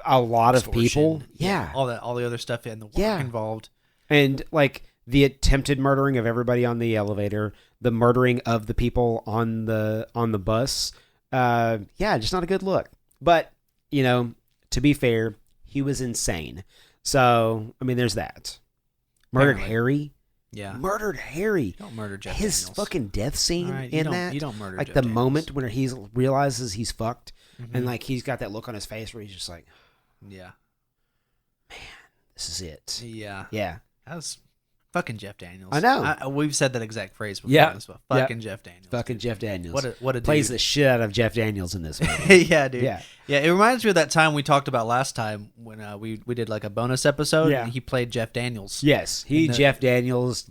a lot of people. Yeah. All the other stuff and the work involved. And like the attempted murdering of everybody on the elevator, the murdering of the people on the bus. Just not a good look. But, to be fair, he was insane. So, I mean, there's that. Murdered Harry. Yeah. Murdered Harry. Don't murder Jeff His Daniels. fucking death scene in that. You don't murder like Jeff the Daniels. moment when he realizes he's fucked and like he's got that look on his face where he's just like, yeah. Man, this is it. Yeah. Yeah. That was fucking Jeff Daniels. I know. We've said that exact phrase before. Yeah. Fucking Jeff Daniels. Fucking Jeff Daniels. What a plays dude. the shit out of Jeff Daniels in this movie. Yeah, dude. Yeah. It reminds me of that time we talked about last time when we did like a bonus episode and he played Jeff Daniels. Yes. Jeff Daniels.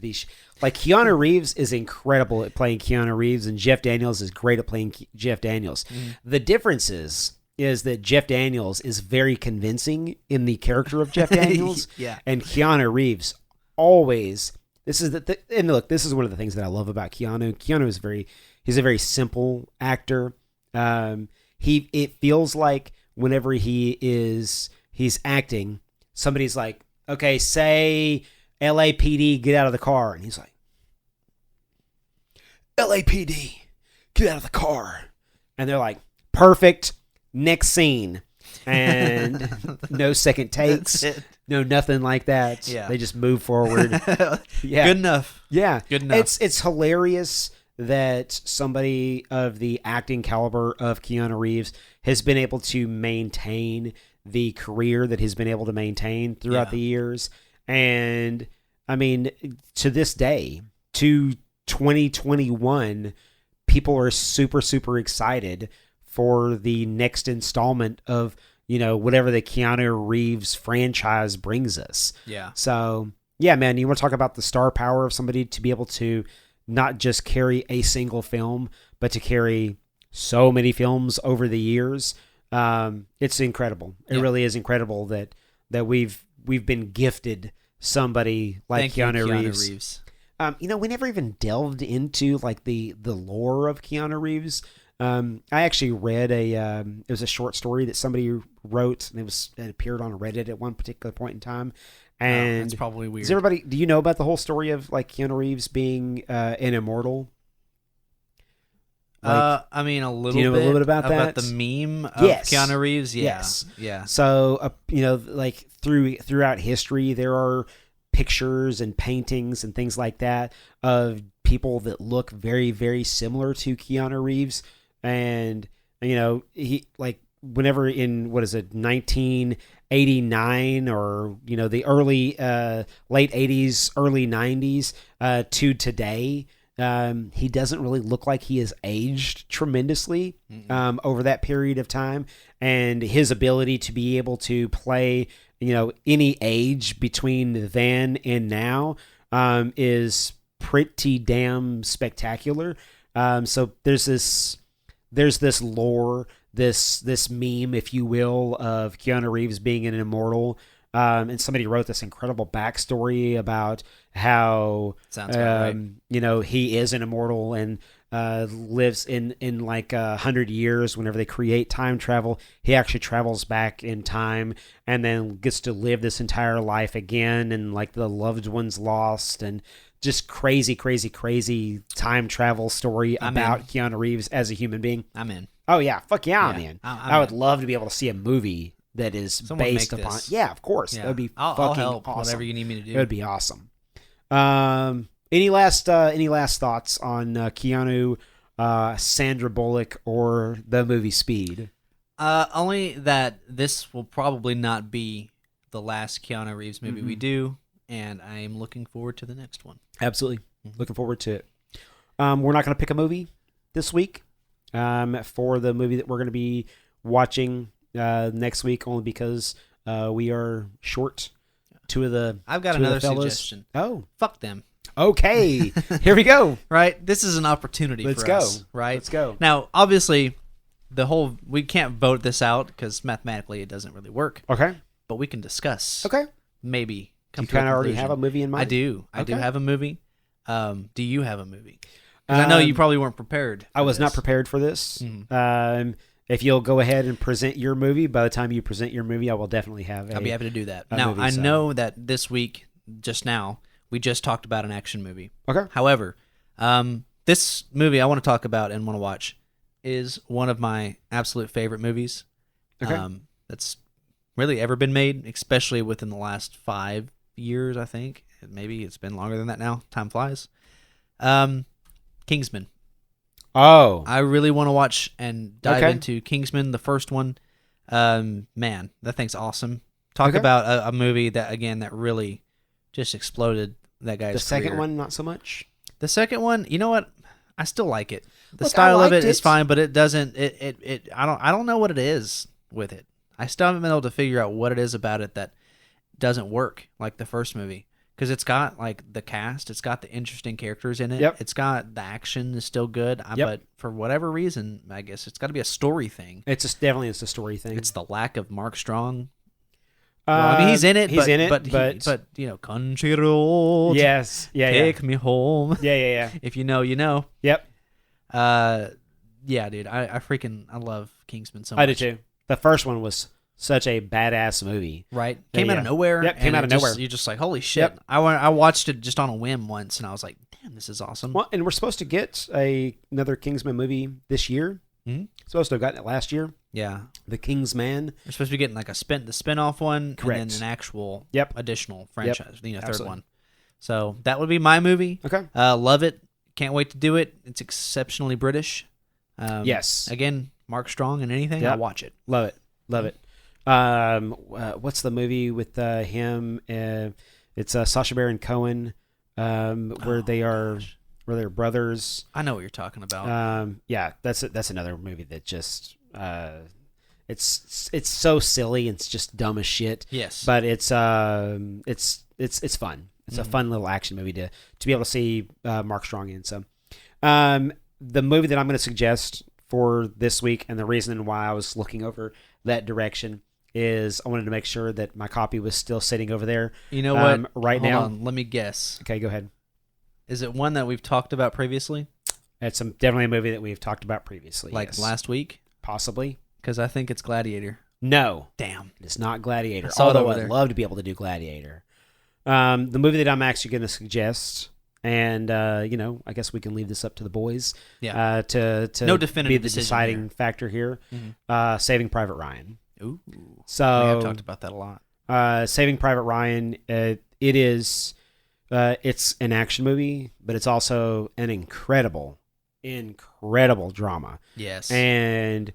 Like Keanu Reeves is incredible at playing Keanu Reeves and Jeff Daniels is great at playing Jeff Daniels. The difference is that Jeff Daniels is very convincing in the character of Jeff Daniels. And Keanu Reeves always... This is this is one of the things that I love about Keanu. Keanu is he's a very simple actor. It feels like whenever he's acting, somebody's like, okay, say LAPD, get out of the car. And he's like, LAPD, get out of the car. And they're like, perfect, next scene. And no second takes. No, nothing like that. Yeah. They just move forward. Yeah. Good enough. Yeah. Good enough. It's hilarious that somebody of the acting caliber of Keanu Reeves has been able to maintain the career that he's been able to maintain throughout the years. And, I mean, to this day, to 2021, people are super, super excited for the next installment of whatever the Keanu Reeves franchise brings us. Yeah. So, yeah, man, you want to talk about the star power of somebody to be able to not just carry a single film, but to carry so many films over the years. It's incredible. It really is incredible that we've been gifted somebody like Keanu Reeves. We never even delved into like the lore of Keanu Reeves. I actually read it was a short story that somebody wrote, and it appeared on Reddit at one particular point in time. And that's probably weird. Do you know about the whole story of like Keanu Reeves being an immortal? I mean, a little bit. Do you know a little bit about that? About the meme of Keanu Reeves? Yeah. Yes. Yeah. So, like throughout history, there are pictures and paintings and things like that of people that look very, very similar to Keanu Reeves. And, he like whenever in, 1989 or, the early, late 80s, early 90s to today, he doesn't really look like he has aged tremendously over that period of time. And his ability to be able to play, any age between then and now is pretty damn spectacular. So there's this lore, this meme, if you will, of Keanu Reeves being an immortal. And somebody wrote this incredible backstory about how, he is an immortal and lives in like 100 years. Whenever they create time travel, he actually travels back in time and then gets to live this entire life again, and like the loved ones lost, and just crazy time travel story about Keanu Reeves as a human being. I'm in. Oh yeah, fuck yeah, I'm in. I would love to be able to see a movie that is based upon. Yeah, of course. Yeah. That would be I'll help awesome. Whatever you need me to do. It would be awesome. Any last thoughts on Keanu, Sandra Bullock, or the movie Speed? Only that this will probably not be the last Keanu Reeves movie we do, and I am looking forward to the next one. Absolutely. Looking forward to it. We're not going to pick a movie this week for the movie that we're going to be watching next week, only because we are short. I've got another suggestion. Oh, fuck them. Okay, here we go. Right, this is an opportunity for us. Right, let's go. Now, obviously, we can't vote this out because mathematically it doesn't really work. Okay, but we can discuss. Okay, maybe. You kind of already have a movie in mind. I do. I do have a movie. Do you have a movie? Because I know you probably weren't prepared. I was not prepared for this. if you'll go ahead and present your movie, by the time you present your movie, I will definitely have. I'll be happy to do that. Now I know that this week, just now, we just talked about an action movie. Okay. However, this movie I want to talk about and want to watch is one of my absolute favorite movies. Okay. That's really ever been made, especially within the last 5 years, I think. Maybe it's been longer than that now. Time flies. Kingsman. Oh. I really want to watch and dive into Kingsman, the first one. Man, that thing's awesome. Talk about a movie that, again, that really just exploded that guy's The second career. one, not so much. The second one, you know what? I still like it. The style of it is fine, but it doesn't. I don't know what it is with it. I still haven't been able to figure out what it is about it that doesn't work like the first movie. Because it's got like the cast, it's got the interesting characters in it. Yep. It's got the action is still good, but for whatever reason, I guess it's got to be a story thing. It's definitely a story thing. It's the lack of Mark Strong. Well, I mean, he's in it. But you know, country road. Yes, take me home. Yeah. If you know, you know. Yep. Yeah, dude, I love Kingsman so much. I do too. The first one was such a badass movie. Right. Came out of nowhere. Yep, came out of nowhere. You're just like, holy shit. Yep. I watched it just on a whim once, and I was like, damn, this is awesome. Well, and we're supposed to get another Kingsman movie this year. Mm-hmm. Supposed to have gotten it last year. Yeah. The Kingsman. We're supposed to be getting like the spin-off one. Correct. And then an actual additional franchise, third Absolutely. one. So that would be my movie. Okay. Love it. Can't wait to do it. It's exceptionally British. Yes. Again, Mark Strong and anything, I'll watch it. Love it. Love it. What's the movie with him? It's Sacha Baron Cohen, where they're brothers. I know what you're talking about. Yeah, that's another movie that just it's so silly and it's just dumb as shit. Yes, but it's fun. It's a fun little action movie to be able to see Mark Strong in. So, the movie that I'm going to suggest for this week, and the reason why I was looking over that direction, is I wanted to make sure that my copy was still sitting over there. You know what? Right Hold now, on, let me guess. Okay, go ahead. Is it one that we've talked about previously? It's definitely a movie that we've talked about previously. Like last week? Possibly. Because I think it's Gladiator. No. Damn. It's not Gladiator. Although I'd love to be able to do Gladiator. The movie that I'm actually going to suggest, and I guess we can leave this up to the boys. Yeah. To no definitive be the decision deciding here. factor here. Mm-hmm. Saving Private Ryan. Ooh. So I've talked about that a lot. Saving Private Ryan. It's an action movie, but it's also an incredible drama. Yes. And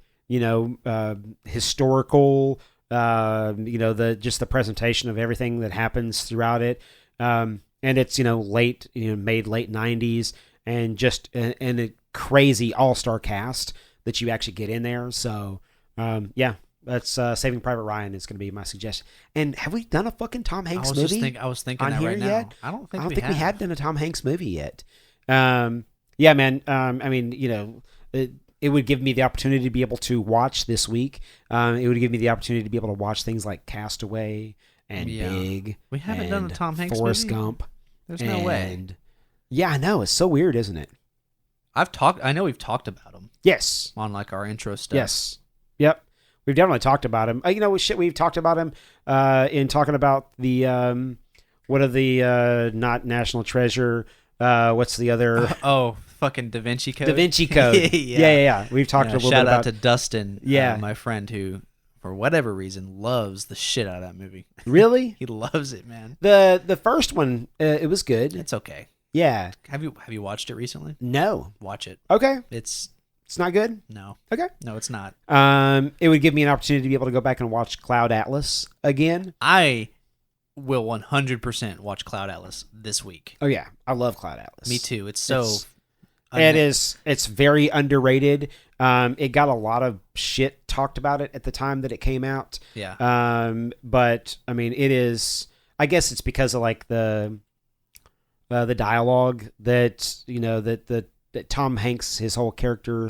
historical. The presentation of everything that happens throughout it. And it's made late 90s, and just and a crazy all-star cast that you actually get in there. So that's Saving Private Ryan is going to be my suggestion. And have we done a fucking Tom Hanks movie? I was thinking that right now. Yet? I don't think we have done a Tom Hanks movie yet. Yeah, man. I mean, it would give me the opportunity to be able to watch this week. It would give me the opportunity to be able to watch things like Castaway and Big. We haven't done a Tom Hanks Forrest movie? Gump. There's no way. Yeah, I know. It's so weird, isn't it? I know we've talked about them. Yes. On like our intro stuff. Yes. Yep. We've definitely talked about him. We've talked about him in talking about the what are the not National Treasure? What's the other? Fucking Da Vinci Code. Da Vinci Code. yeah. We've talked a little bit about. Shout out to Dustin. Yeah, my friend who, for whatever reason, loves the shit out of that movie. Really? He loves it, man. The first one, it was good. It's okay. Yeah. Have you watched it recently? No. Watch it. Okay. It's not good? No. Okay. No, it's not. It would give me an opportunity to be able to go back and watch Cloud Atlas again. I will 100% watch Cloud Atlas this week. Oh yeah, I love Cloud Atlas. Me too. It's so. It's very underrated. It got a lot of shit talked about it at the time that it came out. Yeah. But I mean, it is. I guess it's because of like the dialogue that that Tom Hanks, his whole character,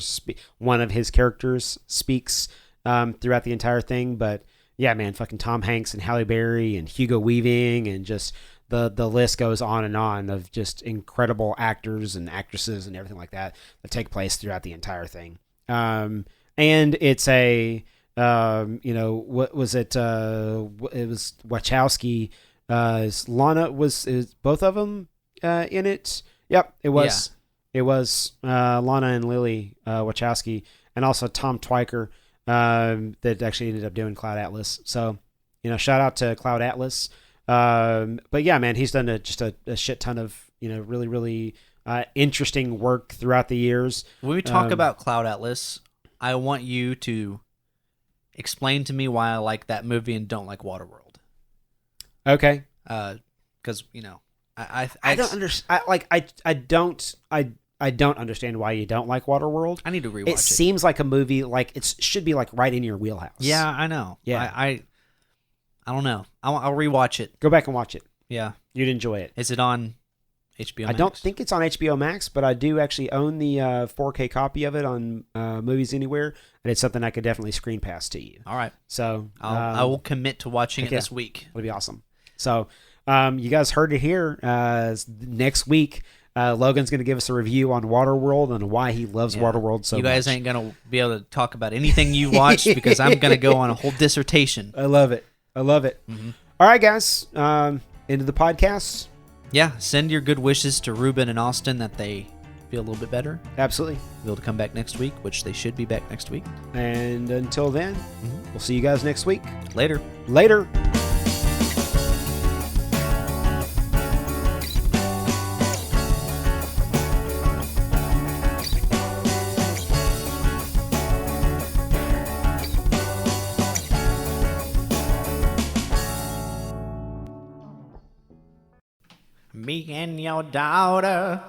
one of his characters speaks throughout the entire thing. But yeah, man, fucking Tom Hanks and Halle Berry and Hugo Weaving and just the list goes on and on of just incredible actors and actresses and everything like that take place throughout the entire thing. and it's a what was it? It was Wachowski. Lana was both of them in it. Yep, it was. Yeah. It was Lana and Lily Wachowski, and also Tom Twyker that actually ended up doing Cloud Atlas. So, shout out to Cloud Atlas. But yeah, man, he's done just a shit ton of really, really interesting work throughout the years. When we talk about Cloud Atlas, I want you to explain to me why I like that movie and don't like Waterworld. Okay. Because I don't understand. I don't understand why you don't like Waterworld. I need to rewatch it. It seems like a movie like it should be like right in your wheelhouse. Yeah, I know. Yeah, I don't know. I'll rewatch it. Go back and watch it. Yeah, you'd enjoy it. Is it on HBO Max? I don't think it's on HBO Max, but I do actually own the 4K copy of it on Movies Anywhere, and it's something I could definitely screen pass to you. All right. So I will commit to watching it this week. It'll be awesome. So you guys heard it here. Next week, Logan's going to give us a review on Waterworld and why he loves Waterworld so much. You guys ain't going to be able to talk about anything you watched because I'm going to go on a whole dissertation. I love it. Mm-hmm. All right, guys. Into the podcast. Yeah, send your good wishes to Rubyen and Austin that they feel a little bit better. Absolutely. Be able to come back next week, which they should be back next week. And until then, we'll see you guys next week. Later. Me and your daughter